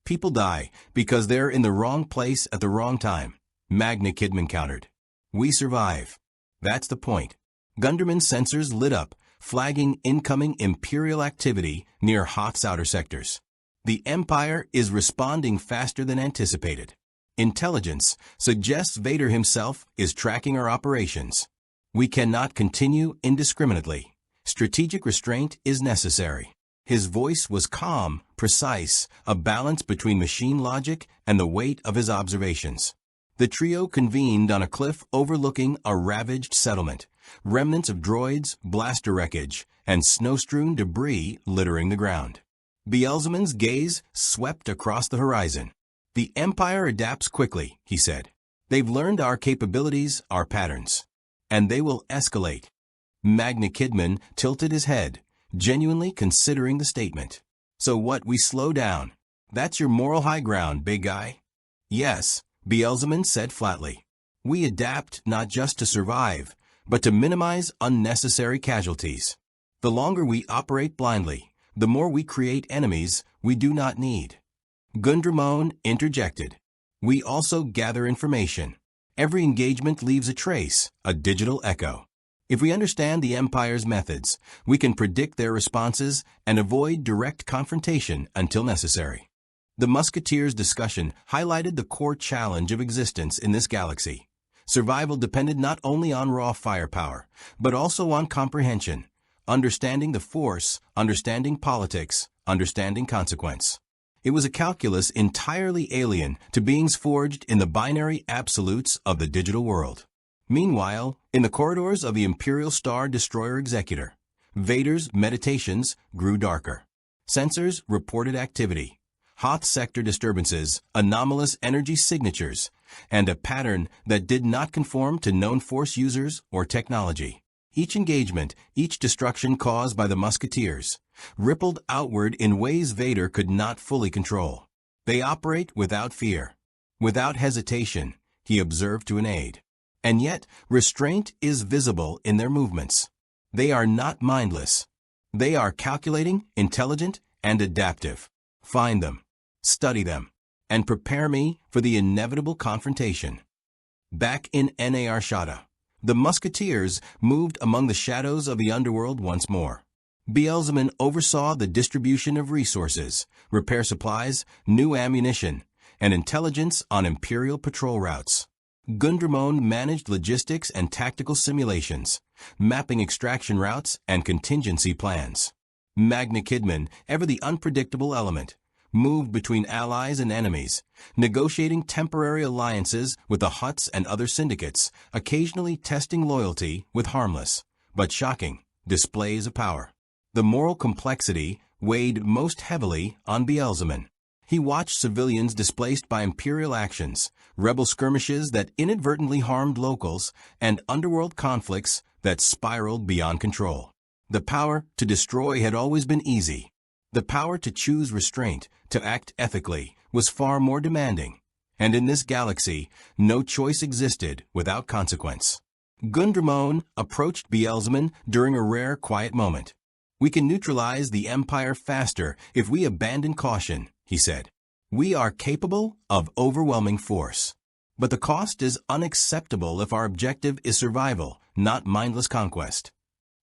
People die because they're in the wrong place at the wrong time, Magna Kidman countered. We survive. That's the point. Gunderman's sensors lit up, flagging incoming Imperial activity near Hoth's outer sectors. The Empire is responding faster than anticipated. Intelligence suggests Vader himself is tracking our operations. We cannot continue indiscriminately. Strategic restraint is necessary. His voice was calm, precise, a balance between machine logic and the weight of his observations. The trio convened on a cliff overlooking a ravaged settlement, remnants of droids, blaster wreckage, and snow-strewn debris littering the ground. Beelzemon's gaze swept across the horizon. The Empire adapts quickly, he said. They've learned our capabilities, our patterns. And they will escalate. Magna Kidman tilted his head, genuinely considering the statement. So what, we slow down? That's your moral high ground, big guy? Yes, Beelzemon said flatly. We adapt not just to survive, but to minimize unnecessary casualties. The longer we operate blindly, the more we create enemies we do not need. Gundramon interjected. We also gather information. Every engagement leaves a trace, a digital echo. If we understand the Empire's methods, we can predict their responses and avoid direct confrontation until necessary. The Musketeers' discussion highlighted the core challenge of existence in this galaxy. Survival depended not only on raw firepower, but also on comprehension, understanding the Force, understanding politics, understanding consequence. It was a calculus entirely alien to beings forged in the binary absolutes of the digital world. Meanwhile, in the corridors of the Imperial Star Destroyer Executor, Vader's meditations grew darker. Sensors reported activity, Hoth sector disturbances, anomalous energy signatures, and a pattern that did not conform to known Force users or technology. Each engagement, each destruction caused by the Musketeers, rippled outward in ways Vader could not fully control. They operate without fear, without hesitation, he observed to an aide. And yet, restraint is visible in their movements. They are not mindless. They are calculating, intelligent, and adaptive. Find them, study them, and prepare me for the inevitable confrontation. Back in Nar Shaddaa, the Musketeers moved among the shadows of the underworld once more. Beelzemon oversaw the distribution of resources, repair supplies, new ammunition, and intelligence on Imperial patrol routes. Gundramon managed logistics and tactical simulations, mapping extraction routes and contingency plans. Magna Kidman, ever the unpredictable element, moved between allies and enemies, negotiating temporary alliances with the Hutts and other syndicates, occasionally testing loyalty with harmless, but shocking, displays of power. The moral complexity weighed most heavily on Beelzemon. He watched civilians displaced by Imperial actions, rebel skirmishes that inadvertently harmed locals, and underworld conflicts that spiraled beyond control. The power to destroy had always been easy. The power to choose restraint, to act ethically, was far more demanding. And in this galaxy, no choice existed without consequence. Gundramon approached Beelzemon during a rare quiet moment. We can neutralize the Empire faster if we abandon caution, he said. We are capable of overwhelming force. But the cost is unacceptable if our objective is survival, not mindless conquest.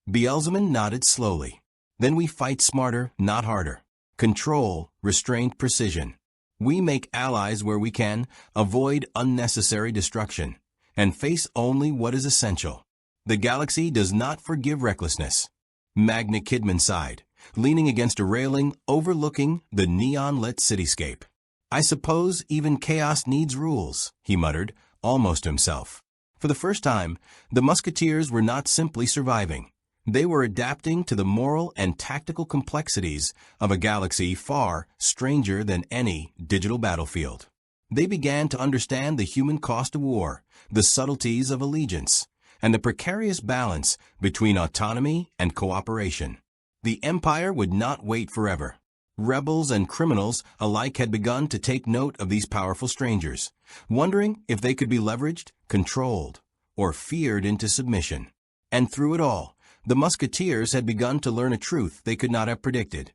Beelzemon nodded slowly. Then we fight smarter, not harder. Control, restraint, precision. We make allies where we can, avoid unnecessary destruction, and face only what is essential. The galaxy does not forgive recklessness. Magna Kidman sighed, leaning against a railing overlooking the neon-lit cityscape. I suppose even chaos needs rules, he muttered, almost to himself. For the first time, the Musketeers were not simply surviving. They were adapting to the moral and tactical complexities of a galaxy far stranger than any digital battlefield. They began to understand the human cost of war, the subtleties of allegiance, and the precarious balance between autonomy and cooperation. The Empire would not wait forever. Rebels and criminals alike had begun to take note of these powerful strangers, wondering if they could be leveraged, controlled, or feared into submission. And through it all, the Musketeers had begun to learn a truth they could not have predicted.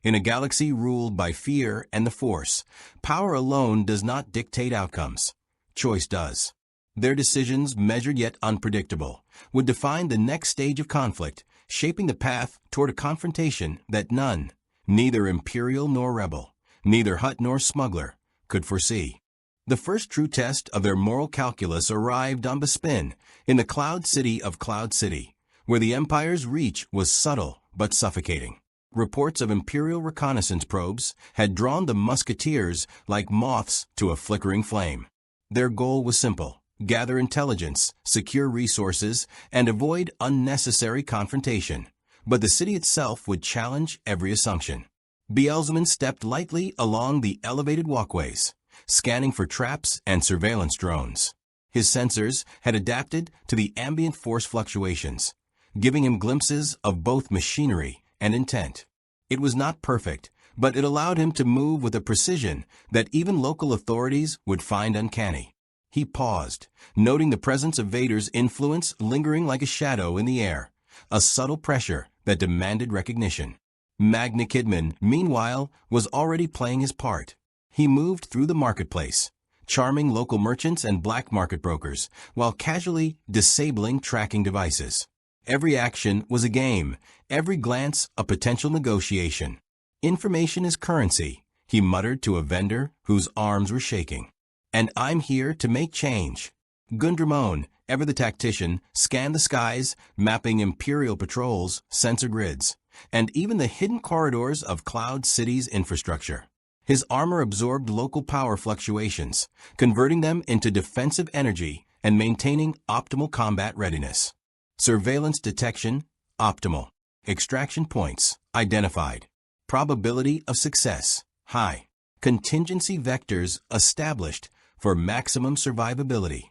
In a galaxy ruled by fear and the Force, power alone does not dictate outcomes. Choice does. Their decisions, measured yet unpredictable, would define the next stage of conflict, shaping the path toward a confrontation that none, neither Imperial nor Rebel, neither Hutt nor smuggler, could foresee. The first true test of their moral calculus arrived on Bespin, in the Cloud City of Cloud City, where the Empire's reach was subtle but suffocating. Reports of Imperial reconnaissance probes had drawn the Musketeers like moths to a flickering flame. Their goal was simple: gather intelligence, secure resources, and avoid unnecessary confrontation. But the city itself would challenge every assumption. Beelzeman stepped lightly along the elevated walkways, scanning for traps and surveillance drones. His sensors had adapted to the ambient force fluctuations, giving him glimpses of both machinery and intent. It was not perfect, but it allowed him to move with a precision that even local authorities would find uncanny. He paused, noting the presence of Vader's influence lingering like a shadow in the air, a subtle pressure that demanded recognition. Magna Kidman, meanwhile, was already playing his part. He moved through the marketplace, charming local merchants and black market brokers, while casually disabling tracking devices. Every action was a game, every glance a potential negotiation. "Information is currency," he muttered to a vendor whose arms were shaking. "And I'm here to make change." Gundramon, ever the tactician, scanned the skies, mapping Imperial patrols, sensor grids, and even the hidden corridors of Cloud City's infrastructure. His armor absorbed local power fluctuations, converting them into defensive energy and maintaining optimal combat readiness. Surveillance detection, optimal. Extraction points, identified. Probability of success, high. Contingency vectors established for maximum survivability.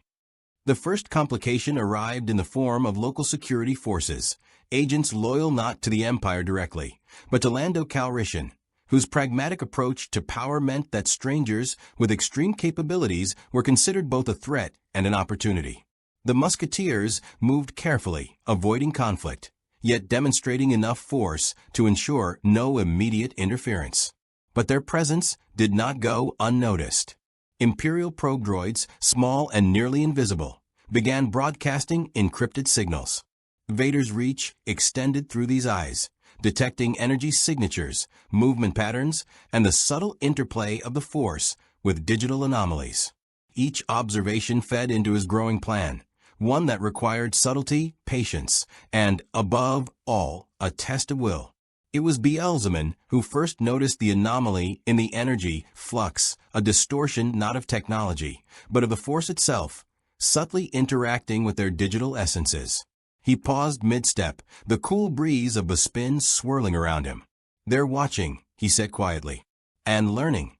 The first complication arrived in the form of local security forces, agents loyal not to the Empire directly, but to Lando Calrissian, whose pragmatic approach to power meant that strangers with extreme capabilities were considered both a threat and an opportunity. The Musketeers moved carefully, avoiding conflict, yet demonstrating enough force to ensure no immediate interference. But their presence did not go unnoticed. Imperial probe droids, small and nearly invisible, began broadcasting encrypted signals. Vader's reach extended through these eyes, detecting energy signatures, movement patterns, and the subtle interplay of the Force with digital anomalies. Each observation fed into his growing plan, one that required subtlety, patience, and, above all, a test of will. It was Beelzeman who first noticed the anomaly in the energy flux, a distortion not of technology, but of the Force itself, subtly interacting with their digital essences. He paused mid-step, the cool breeze of Bespin swirling around him. "They're watching," he said quietly. "And learning."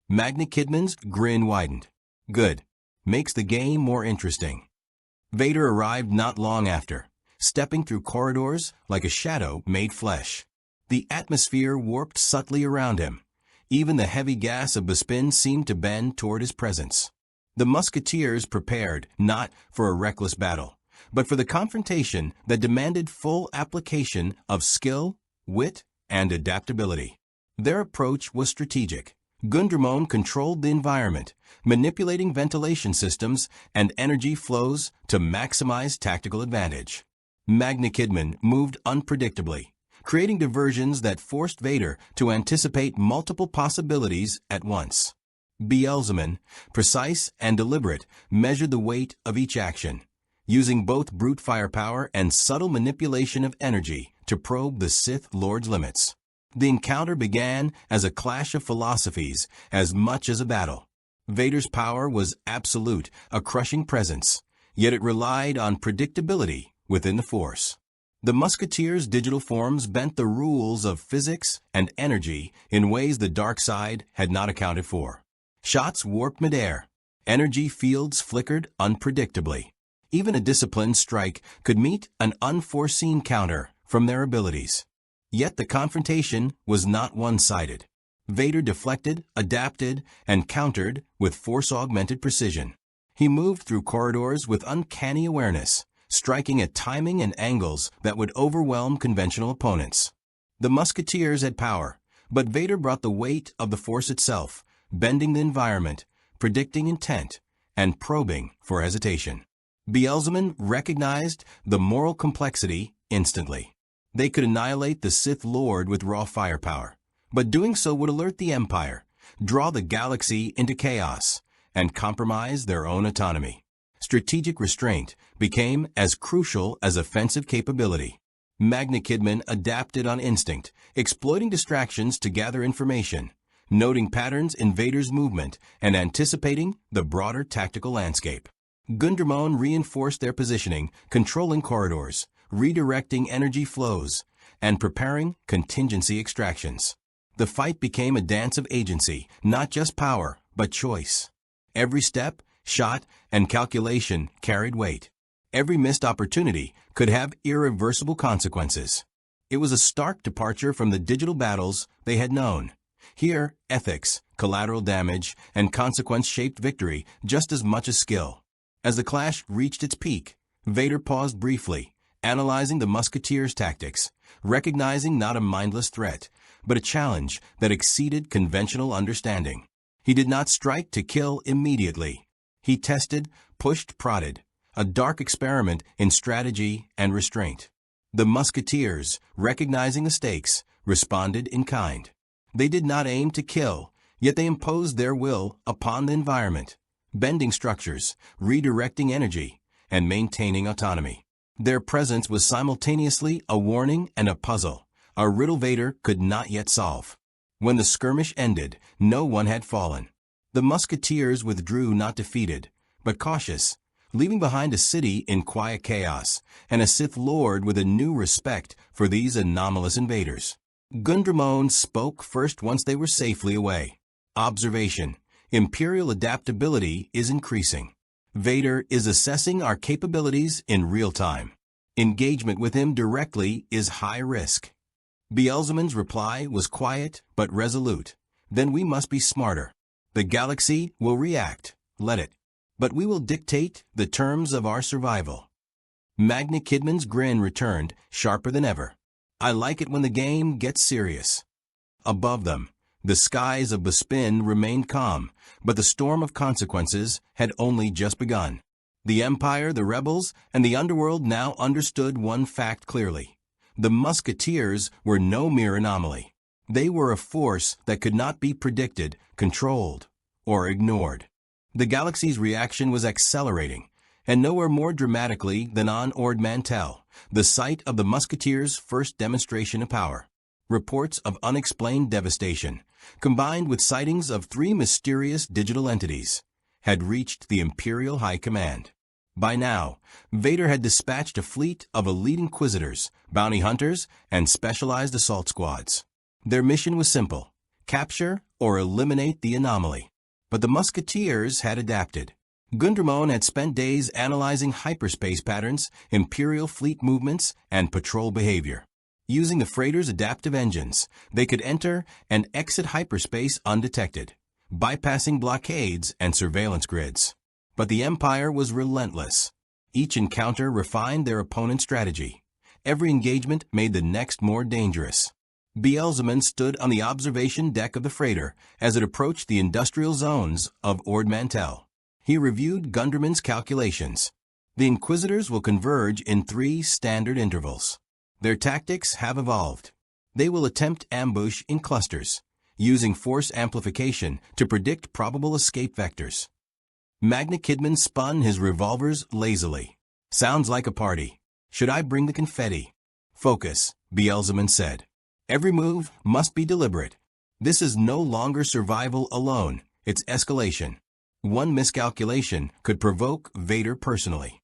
Magna Kidman's grin widened. "Good. Makes the game more interesting." Vader arrived not long after, stepping through corridors like a shadow made flesh. The atmosphere warped subtly around him. Even the heavy gas of Bespin seemed to bend toward his presence. The Musketeers prepared not for a reckless battle, but for the confrontation that demanded full application of skill, wit, and adaptability. Their approach was strategic. Gundramon controlled the environment, manipulating ventilation systems and energy flows to maximize tactical advantage. Magna Kidman moved unpredictably, creating diversions that forced Vader to anticipate multiple possibilities at once. Beelzeman, precise and deliberate, measured the weight of each action, using both brute firepower and subtle manipulation of energy to probe the Sith Lord's limits. The encounter began as a clash of philosophies as much as a battle. Vader's power was absolute, a crushing presence, yet it relied on predictability within the Force. The Musketeers' digital forms bent the rules of physics and energy in ways the dark side had not accounted for. Shots warped midair. Energy fields flickered unpredictably. Even a disciplined strike could meet an unforeseen counter from their abilities. Yet the confrontation was not one-sided. Vader deflected, adapted, and countered with force-augmented precision. He moved through corridors with uncanny awareness, striking at timing and angles that would overwhelm conventional opponents. The Musketeers had power, but Vader brought the weight of the Force itself, bending the environment, predicting intent, and probing for hesitation. Beelzebub recognized the moral complexity instantly. They could annihilate the Sith Lord with raw firepower, but doing so would alert the Empire, draw the galaxy into chaos, and compromise their own autonomy. Strategic restraint became as crucial as offensive capability. Magna Kidman adapted on instinct, exploiting distractions to gather information, noting patterns in Vader's movement, and anticipating the broader tactical landscape. Gundramon reinforced their positioning, controlling corridors, redirecting energy flows, and preparing contingency extractions. The fight became a dance of agency, not just power, but choice. Every step, shot, and calculation carried weight. Every missed opportunity could have irreversible consequences. It was a stark departure from the digital battles they had known. Here, ethics, collateral damage, and consequence shaped victory just as much as skill. As the clash reached its peak, Vader paused briefly, analyzing the Musketeers' tactics, recognizing not a mindless threat, but a challenge that exceeded conventional understanding. He did not strike to kill immediately. He tested, pushed, prodded, a dark experiment in strategy and restraint. The Musketeers, recognizing the stakes, responded in kind. They did not aim to kill, yet they imposed their will upon the environment, bending structures, redirecting energy, and maintaining autonomy. Their presence was simultaneously a warning and a puzzle, a riddle Vader could not yet solve. When the skirmish ended, no one had fallen. The Musketeers withdrew not defeated, but cautious, leaving behind a city in quiet chaos, and a Sith Lord with a new respect for these anomalous invaders. Gundramon spoke first once they were safely away. Observation. Imperial adaptability is increasing. Vader is assessing our capabilities in real time. Engagement with him directly is high risk. Beelzebub's reply was quiet but resolute. Then we must be smarter. The galaxy will react. Let it. But we will dictate the terms of our survival. Magna Kidman's grin returned, sharper than ever. I like it when the game gets serious. Above them, the skies of Bespin remained calm, but the storm of consequences had only just begun. The Empire, the rebels, and the underworld now understood one fact clearly. The Musketeers were no mere anomaly. They were a force that could not be predicted, controlled, or ignored. The galaxy's reaction was accelerating, and nowhere more dramatically than on Ord Mantell, the site of the Musketeers' first demonstration of power. Reports of unexplained devastation, combined with sightings of 3 mysterious digital entities, had reached the Imperial High Command. By now, Vader had dispatched a fleet of elite inquisitors, bounty hunters, and specialized assault squads. Their mission was simple: capture or eliminate the anomaly. But the Musketeers had adapted. Gundramon had spent days analyzing hyperspace patterns, Imperial fleet movements, and patrol behavior. Using the freighter's adaptive engines, they could enter and exit hyperspace undetected, bypassing blockades and surveillance grids. But the Empire was relentless. Each encounter refined their opponent's strategy. Every engagement made the next more dangerous. Beelzebub stood on the observation deck of the freighter as it approached the industrial zones of Ord Mantell. He reviewed Gundramon's calculations. The Inquisitors will converge in 3 standard intervals. Their tactics have evolved. They will attempt ambush in clusters, using force amplification to predict probable escape vectors. Magna Kidman spun his revolvers lazily. Sounds like a party. Should I bring the confetti? Focus, Beelzebub said. Every move must be deliberate. This is no longer survival alone, it's escalation. One miscalculation could provoke Vader personally.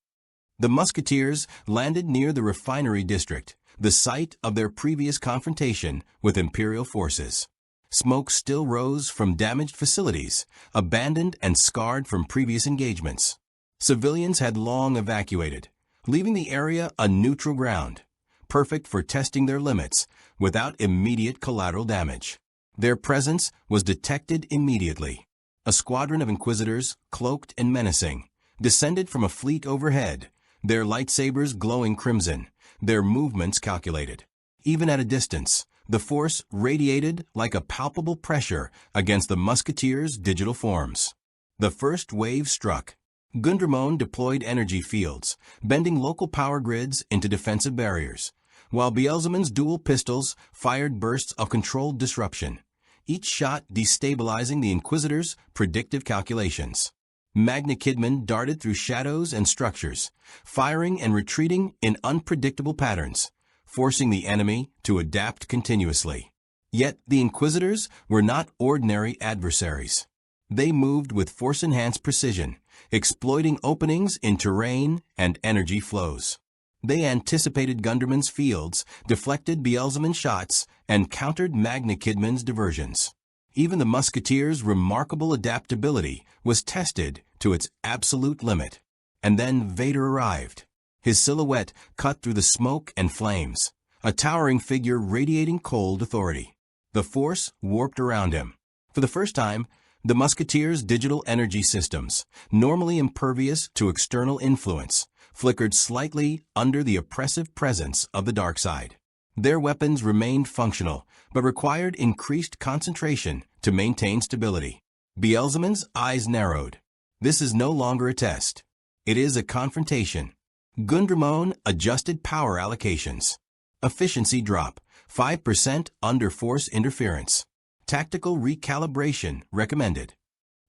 The Musketeers landed near the refinery district, the site of their previous confrontation with Imperial forces. Smoke still rose from damaged facilities, abandoned and scarred from previous engagements. Civilians had long evacuated, leaving the area a neutral ground. perfect for testing their limits without immediate collateral damage. Their presence was detected immediately. A squadron of Inquisitors, cloaked and menacing, descended from a fleet overhead, their lightsabers glowing crimson, their movements calculated. Even at a distance, the force radiated like a palpable pressure against the Musketeers' digital forms. The first wave struck. Digimon's deployed energy fields, bending local power grids into defensive barriers, while Digimon's dual pistols fired bursts of controlled disruption, each shot destabilizing the Inquisitors' predictive calculations. Magna Kidman darted through shadows and structures, firing and retreating in unpredictable patterns, forcing the enemy to adapt continuously. Yet the Inquisitors were not ordinary adversaries. They moved with force-enhanced precision, exploiting openings in terrain and energy flows. They anticipated Digimon's fields, deflected Digimon's shots, and countered Magna Kidman's diversions. Even the Musketeers' remarkable adaptability was tested to its absolute limit. And then Vader arrived. His silhouette cut through the smoke and flames, a towering figure radiating cold authority. The Force warped around him. For the first time, the Musketeers' digital energy systems, normally impervious to external influence, flickered slightly under the oppressive presence of the dark side. Their weapons remained functional, but required increased concentration to maintain stability. Digimon's eyes narrowed. This is no longer a test. It is a confrontation. Digimon adjusted power allocations. Efficiency drop, 5% under force interference. Tactical recalibration recommended.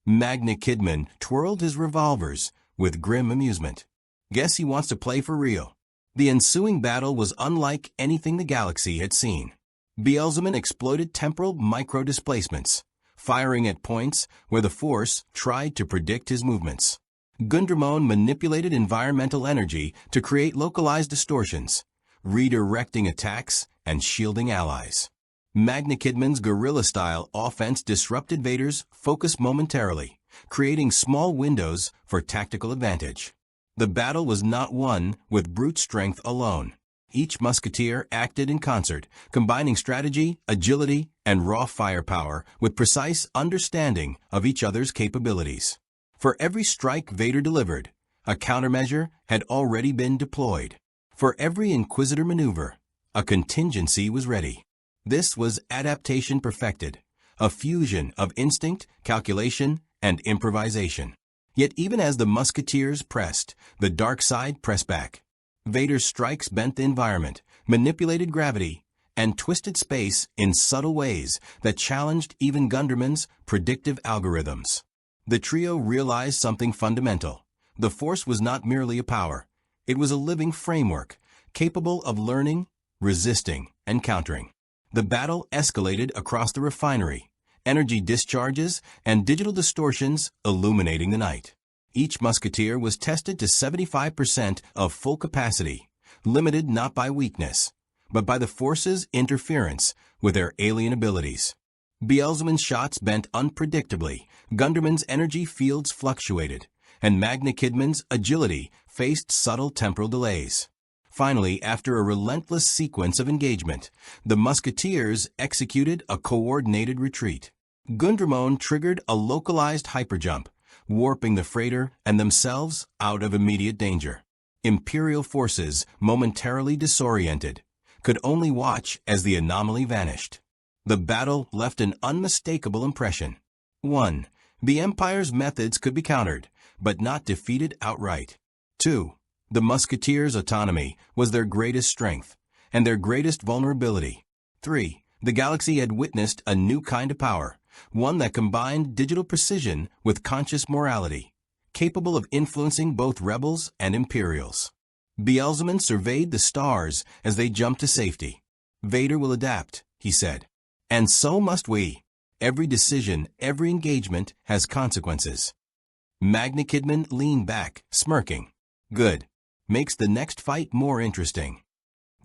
Magna Kidman twirled his revolvers with grim amusement. Guess he wants to play for real. The ensuing battle was unlike anything the galaxy had seen. Digimon exploited temporal micro-displacements, firing at points where the Force tried to predict his movements. Digimon manipulated environmental energy to create localized distortions, redirecting attacks and shielding allies. Magna Kidman's guerrilla-style offense disrupted Vader's focus momentarily, creating small windows for tactical advantage. The battle was not won with brute strength alone. Each musketeer acted in concert, combining strategy, agility, and raw firepower with precise understanding of each other's capabilities. For every strike Vader delivered, a countermeasure had already been deployed. For every Inquisitor maneuver, a contingency was ready. This was adaptation perfected, a fusion of instinct, calculation, and improvisation. Yet even as the musketeers pressed, the dark side pressed back. Vader's strikes bent the environment, manipulated gravity, and twisted space in subtle ways that challenged even Digimon's predictive algorithms. The trio realized something fundamental. The Force was not merely a power. It was a living framework, capable of learning, resisting, and countering. The battle escalated across the refinery, energy discharges and digital distortions illuminating the night. Each musketeer was tested to 75% of full capacity, limited not by weakness, but by the Force's interference with their alien abilities. Digimon's shots bent unpredictably, Digimon's energy fields fluctuated, and Magna Kidman's agility faced subtle temporal delays. Finally, after a relentless sequence of engagement, the musketeers executed a coordinated retreat. Digimon triggered a localized hyperjump, warping the freighter and themselves out of immediate danger. Imperial forces, momentarily disoriented, could only watch as the anomaly vanished. The battle left an unmistakable impression. 1. The Empire's methods could be countered, but not defeated outright. 2. The Musketeers' autonomy was their greatest strength, and their greatest vulnerability. 3. The galaxy had witnessed a new kind of power, one that combined digital precision with conscious morality, capable of influencing both rebels and Imperials. Digimon surveyed the stars as they jumped to safety. Vader will adapt, he said. And so must we. Every decision, every engagement has consequences. Magna Kidman leaned back, smirking. Good. Makes the next fight more interesting.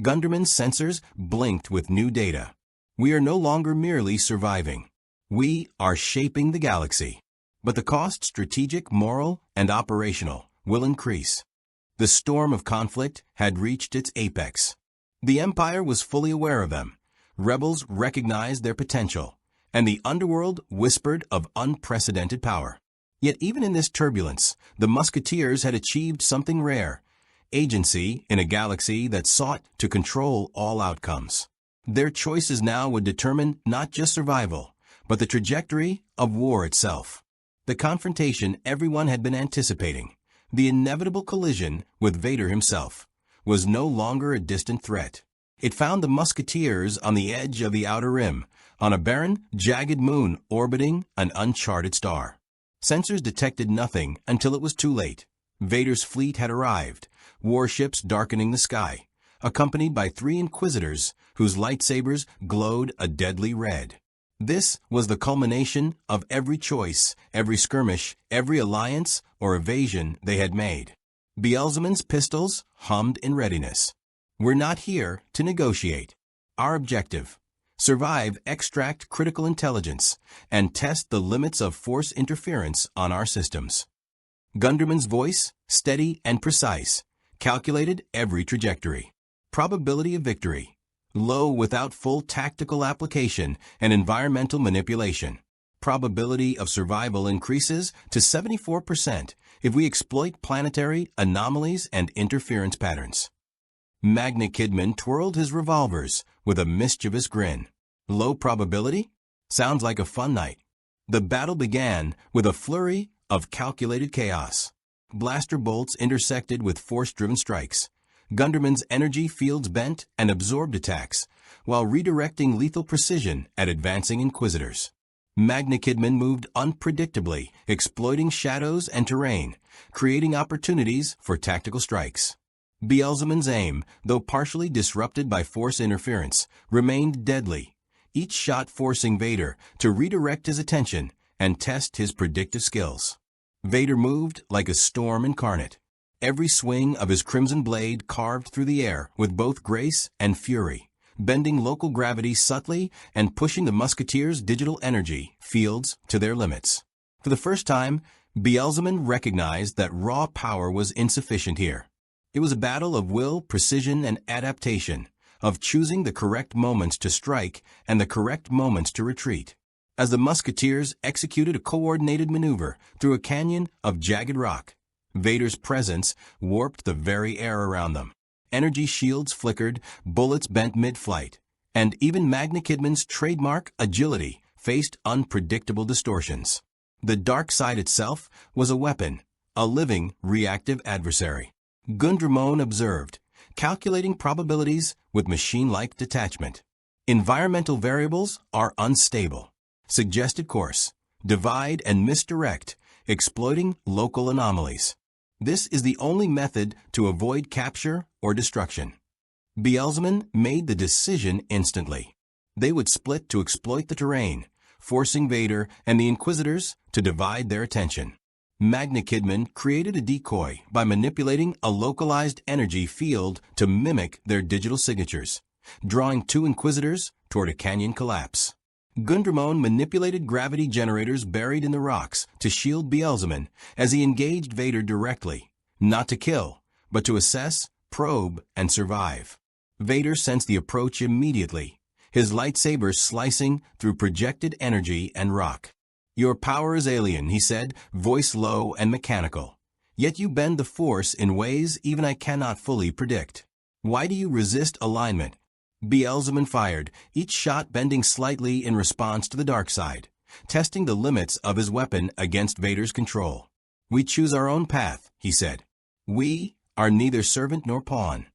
Digimon's sensors blinked with new data. We are no longer merely surviving. We are shaping the galaxy. But the cost, strategic, moral, and operational, will increase. The storm of conflict had reached its apex. The Empire was fully aware of them. Rebels recognized their potential, and the underworld whispered of unprecedented power. Yet even in this turbulence, the Musketeers had achieved something rare: agency in a galaxy that sought to control all outcomes. Their choices now would determine not just survival, but the trajectory of war itself. The confrontation everyone had been anticipating, the inevitable collision with Vader himself, was no longer a distant threat. It found the Musketeers on the edge of the Outer Rim, on a barren, jagged moon orbiting an uncharted star. Sensors detected nothing until it was too late. Vader's fleet had arrived, warships darkening the sky, accompanied by 3 Inquisitors whose lightsabers glowed a deadly red. This was the culmination of every choice, every skirmish, every alliance or evasion they had made. Beelzemon's pistols hummed in readiness. "We're not here to negotiate. Our objective: survive, extract critical intelligence, and test the limits of force interference on our systems." Gunderman's voice, steady and precise, calculated every trajectory. Probability of victory: low without full tactical application and environmental manipulation. Probability of survival increases to 74% if we exploit planetary anomalies and interference patterns. Magna Kidman twirled his revolvers with a mischievous grin. Low probability? Sounds like a fun night. The battle began with a flurry of calculated chaos. Blaster bolts intersected with force-driven strikes. Gunderman's energy fields bent and absorbed attacks, while redirecting lethal precision at advancing Inquisitors. Magna Kidman moved unpredictably, exploiting shadows and terrain, creating opportunities for tactical strikes. Beelzemon's aim, though partially disrupted by force interference, remained deadly, each shot forcing Vader to redirect his attention and test his predictive skills. Vader moved like a storm incarnate. Every swing of his crimson blade carved through the air with both grace and fury, bending local gravity subtly and pushing the Musketeers' digital energy fields to their limits. For the first time, Beelzemon recognized that raw power was insufficient here. It was a battle of will, precision, and adaptation, of choosing the correct moments to strike and the correct moments to retreat. As the Musketeers executed a coordinated maneuver through a canyon of jagged rock, Vader's presence warped the very air around them. Energy shields flickered, bullets bent mid-flight, and even Magna Kidman's trademark agility faced unpredictable distortions. The dark side itself was a weapon, a living, reactive adversary. Gundramon observed, calculating probabilities with machine-like detachment. Environmental variables are unstable. Suggested course: divide and misdirect, exploiting local anomalies. This is the only method to avoid capture or destruction. Beelzemon made the decision instantly. They would split to exploit the terrain, forcing Vader and the Inquisitors to divide their attention. Magna Kidman created a decoy by manipulating a localized energy field to mimic their digital signatures, drawing 2 Inquisitors toward a canyon collapse. Gundramon manipulated gravity generators buried in the rocks to shield Beelzemon as he engaged Vader directly, not to kill, but to assess, probe, and survive. Vader sensed the approach immediately, his lightsaber slicing through projected energy and rock. "Your power is alien," he said, voice low and mechanical. "Yet you bend the Force in ways even I cannot fully predict. Why do you resist alignment?" Beelzemon fired, each shot bending slightly in response to the dark side, testing the limits of his weapon against Vader's control. "We choose our own path," he said. "We are neither servant nor pawn."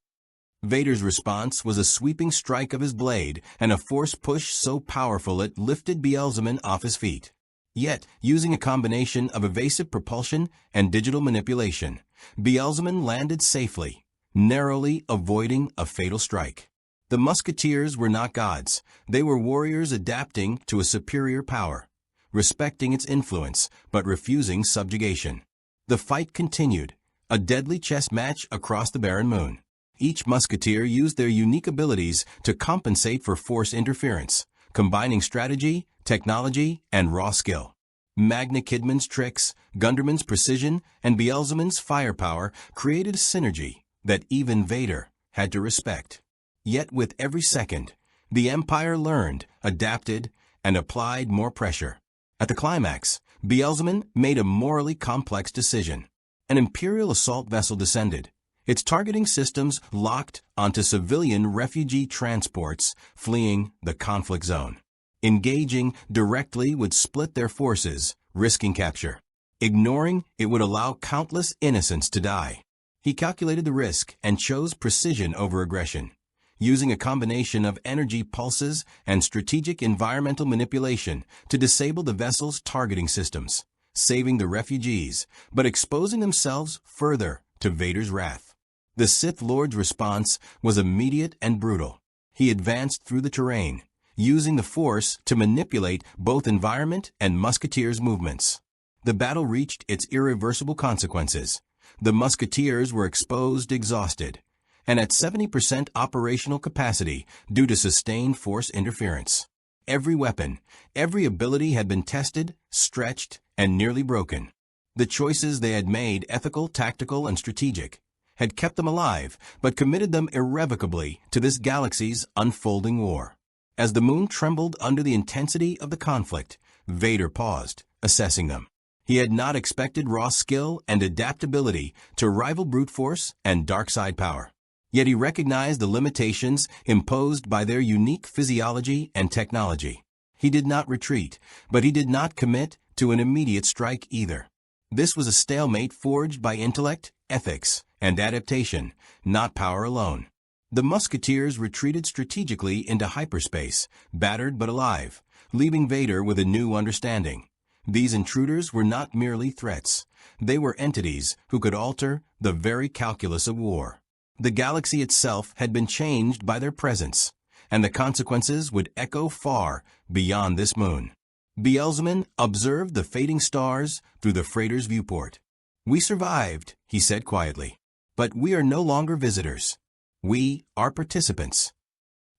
Vader's response was a sweeping strike of his blade and a force push so powerful it lifted Beelzemon off his feet. Yet, using a combination of evasive propulsion and digital manipulation, Beelzemon landed safely, narrowly avoiding a fatal strike. The Musketeers were not gods. They were warriors adapting to a superior power, respecting its influence, but refusing subjugation. The fight continued, a deadly chess match across the barren moon. Each Musketeer used their unique abilities to compensate for force interference, combining strategy, technology, and raw skill. Magna Kidman's tricks, Gunderman's precision, and Beelzemon's firepower created a synergy that even Vader had to respect. Yet with every second, the Empire learned, adapted, and applied more pressure. At the climax, Beelzebub made a morally complex decision. An Imperial assault vessel descended, its targeting systems locked onto civilian refugee transports fleeing the conflict zone. Engaging directly would split their forces, risking capture. Ignoring it would allow countless innocents to die. He calculated the risk and chose precision over aggression, using a combination of energy pulses and strategic environmental manipulation to disable the vessel's targeting systems, saving the refugees, but exposing themselves further to Vader's wrath. The Sith Lord's response was immediate and brutal. He advanced through the terrain, using the Force to manipulate both environment and Musketeers' movements. The battle reached its irreversible consequences. The Musketeers were exposed exhausted, and at 70% operational capacity due to sustained Force interference. Every weapon, every ability had been tested, stretched, and nearly broken. The choices they had made, ethical, tactical, and strategic, had kept them alive, but committed them irrevocably to this galaxy's unfolding war. As the moon trembled under the intensity of the conflict, Vader paused, assessing them. He had not expected raw skill and adaptability to rival brute force and dark side power. Yet he recognized the limitations imposed by their unique physiology and technology. He did not retreat, but he did not commit to an immediate strike either. This was a stalemate forged by intellect, ethics, and adaptation, not power alone. The Musketeers retreated strategically into hyperspace, battered but alive, leaving Vader with a new understanding. These intruders were not merely threats. They were entities who could alter the very calculus of war. The galaxy itself had been changed by their presence, and the consequences would echo far beyond this moon. Beelzebub observed the fading stars through the freighter's viewport. "We survived," he said quietly, "but we are no longer visitors. We are participants."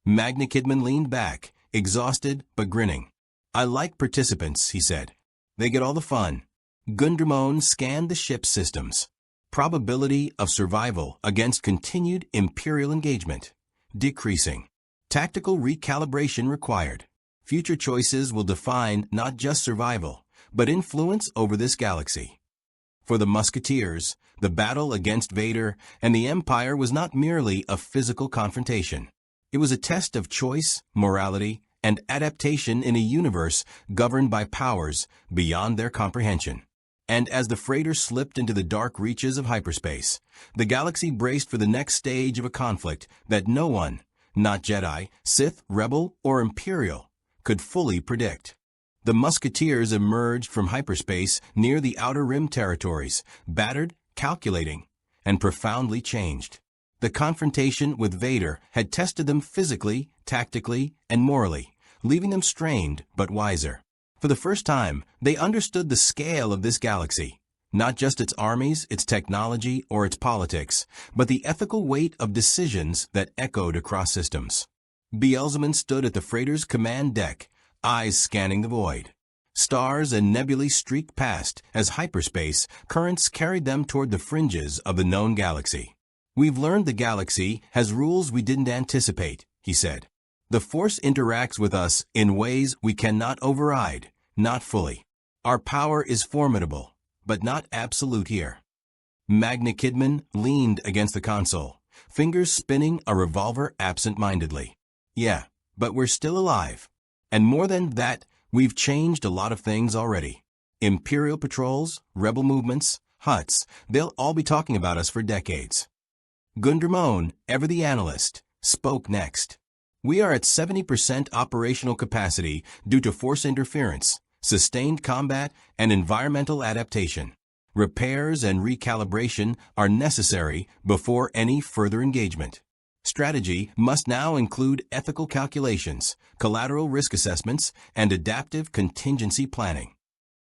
Magna Kidman leaned back, exhausted but grinning. "I like participants," he said. "They get all the fun." Digimon'S scanned the ship's systems. Probability of survival against continued Imperial engagement decreasing. Tactical recalibration required. Future choices will define not just survival, but influence over this galaxy. For the Musketeers, the battle against Vader and the Empire was not merely a physical confrontation. It was a test of choice, morality, and adaptation in a universe governed by powers beyond their comprehension. And as the freighter slipped into the dark reaches of hyperspace, the galaxy braced for the next stage of a conflict that no one, not Jedi, Sith, Rebel, or Imperial, could fully predict. The Musketeers emerged from hyperspace near the Outer Rim territories, battered, calculating, and profoundly changed. The confrontation with Vader had tested them physically, tactically, and morally, leaving them strained but wiser. For the first time, they understood the scale of this galaxy, not just its armies, its technology, or its politics, but the ethical weight of decisions that echoed across systems. Beelzebub stood at the freighter's command deck, eyes scanning the void. Stars and nebulae streaked past as hyperspace currents carried them toward the fringes of the known galaxy. "We've learned the galaxy has rules we didn't anticipate," he said. "The Force interacts with us in ways we cannot override, not fully. Our power is formidable, but not absolute here." Magna Kidman leaned against the console, fingers spinning a revolver absent-mindedly. "Yeah, but we're still alive. And more than that, we've changed a lot of things already. Imperial patrols, rebel movements, Hutts, they'll all be talking about us for decades." Digimon'S, ever the analyst, spoke next. "We are at 70% operational capacity due to Force interference, sustained combat, and environmental adaptation. Repairs and recalibration are necessary before any further engagement. Strategy must now include ethical calculations, collateral risk assessments, and adaptive contingency planning."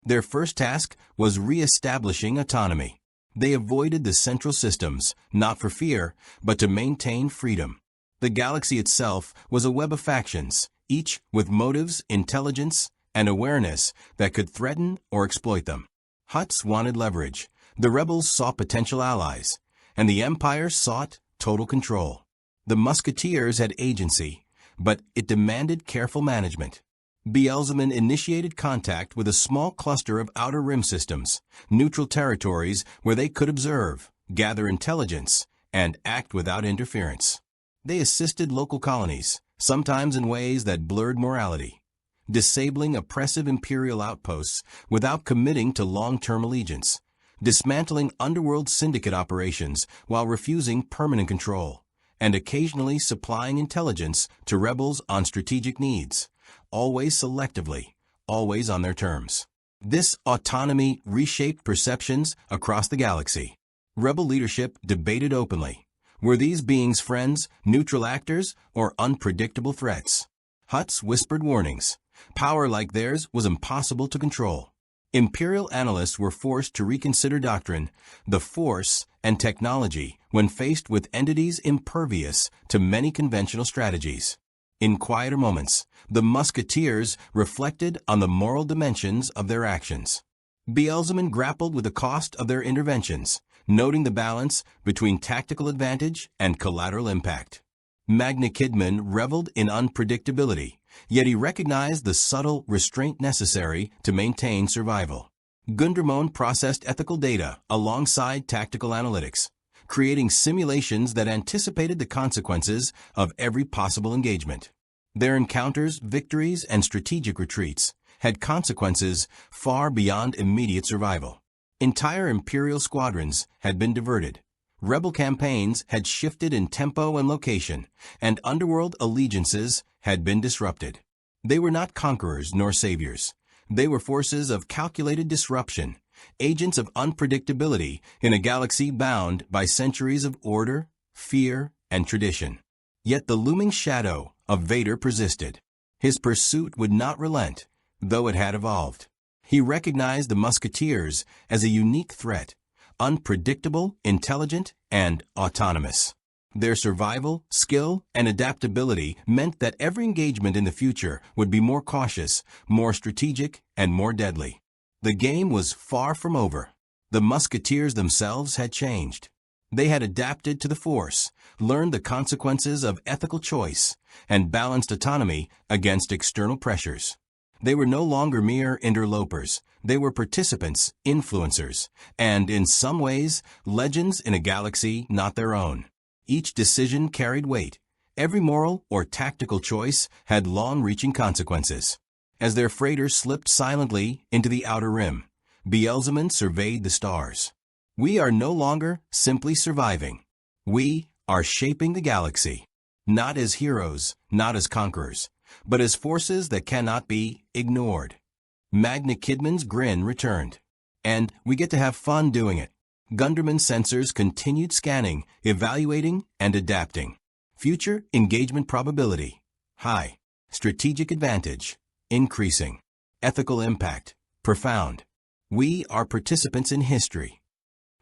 Their first task was re-establishing autonomy. They avoided the central systems, not for fear, but to maintain freedom. The galaxy itself was a web of factions, each with motives, intelligence, and awareness that could threaten or exploit them. Hutts wanted leverage, the rebels saw potential allies, and the Empire sought total control. The Musketeers had agency, but it demanded careful management. Beelzebub initiated contact with a small cluster of outer rim systems, neutral territories where they could observe, gather intelligence, and act without interference. They assisted local colonies, sometimes in ways that blurred morality, disabling oppressive imperial outposts without committing to long-term allegiance, dismantling underworld syndicate operations while refusing permanent control, and occasionally supplying intelligence to rebels on strategic needs, always selectively, always on their terms. This autonomy reshaped perceptions across the galaxy. Rebel leadership debated openly. Were these beings friends, neutral actors, or unpredictable threats? Hutts whispered warnings. Power like theirs was impossible to control. Imperial analysts were forced to reconsider doctrine, the Force, and technology when faced with entities impervious to many conventional strategies. In quieter moments, the Musketeers reflected on the moral dimensions of their actions. Beelzebub grappled with the cost of their interventions, noting the balance between tactical advantage and collateral impact. Magna Kidman reveled in unpredictability, yet he recognized the subtle restraint necessary to maintain survival. Gundramon processed ethical data alongside tactical analytics, creating simulations that anticipated the consequences of every possible engagement. Their encounters, victories, and strategic retreats had consequences far beyond immediate survival. Entire Imperial squadrons had been diverted. Rebel campaigns had shifted in tempo and location, and underworld allegiances had been disrupted. They were not conquerors nor saviors. They were forces of calculated disruption, agents of unpredictability in a galaxy bound by centuries of order, fear, and tradition. Yet the looming shadow of Vader persisted. His pursuit would not relent, though it had evolved. He recognized the Musketeers as a unique threat, unpredictable, intelligent, and autonomous. Their survival, skill, and adaptability meant that every engagement in the future would be more cautious, more strategic, and more deadly. The game was far from over. The Musketeers themselves had changed. They had adapted to the Force, learned the consequences of ethical choice, and balanced autonomy against external pressures. They were no longer mere interlopers. They were participants, influencers, and, in some ways, legends in a galaxy not their own. Each decision carried weight. Every moral or tactical choice had long-reaching consequences. As their freighter slipped silently into the outer rim, Beelzebub surveyed the stars. We are no longer simply surviving. We are shaping the galaxy. Not as heroes, not as conquerors, but as forces that cannot be ignored. Magna Kidman's grin returned. And we get to have fun doing it. Gunderman's sensors continued scanning, evaluating, and adapting. Future engagement probability, high. Strategic advantage, increasing. Ethical impact, profound. We are participants in history.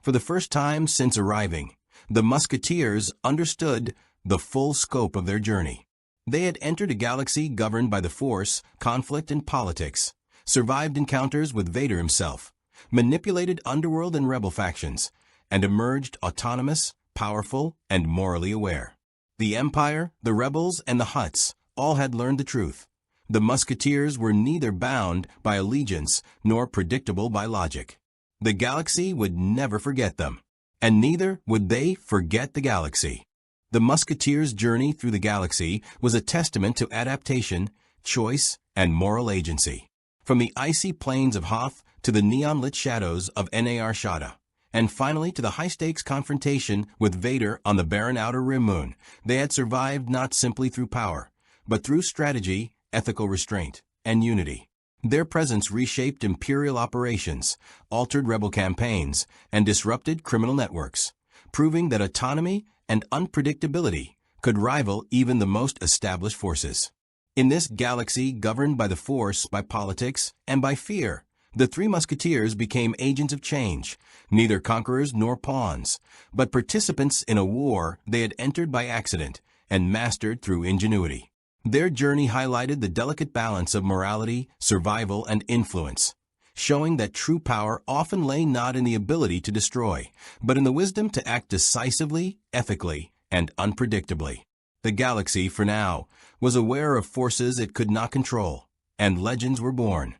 For the first time since arriving, the Musketeers understood the full scope of their journey. They had entered a galaxy governed by the Force, conflict, and politics, survived encounters with Vader himself, manipulated underworld and rebel factions, and emerged autonomous, powerful, and morally aware. The Empire, the rebels, and the Hutts all had learned the truth. The Musketeers were neither bound by allegiance nor predictable by logic. The galaxy would never forget them, and neither would they forget the galaxy. The Musketeers' journey through the galaxy was a testament to adaptation, choice, and moral agency. From the icy plains of Hoth to the neon-lit shadows of Nar Shaddaa, and finally to the high-stakes confrontation with Vader on the barren Outer Rim moon, they had survived not simply through power, but through strategy, ethical restraint, and unity. Their presence reshaped Imperial operations, altered rebel campaigns, and disrupted criminal networks, proving that autonomy and unpredictability could rival even the most established forces. In this galaxy governed by the Force, by politics, and by fear, the Three Musketeers became agents of change, neither conquerors nor pawns, but participants in a war they had entered by accident and mastered through ingenuity. Their journey highlighted the delicate balance of morality, survival, and influence, showing that true power often lay not in the ability to destroy, but in the wisdom to act decisively, ethically, and unpredictably. The galaxy, for now, was aware of forces it could not control, and legends were born.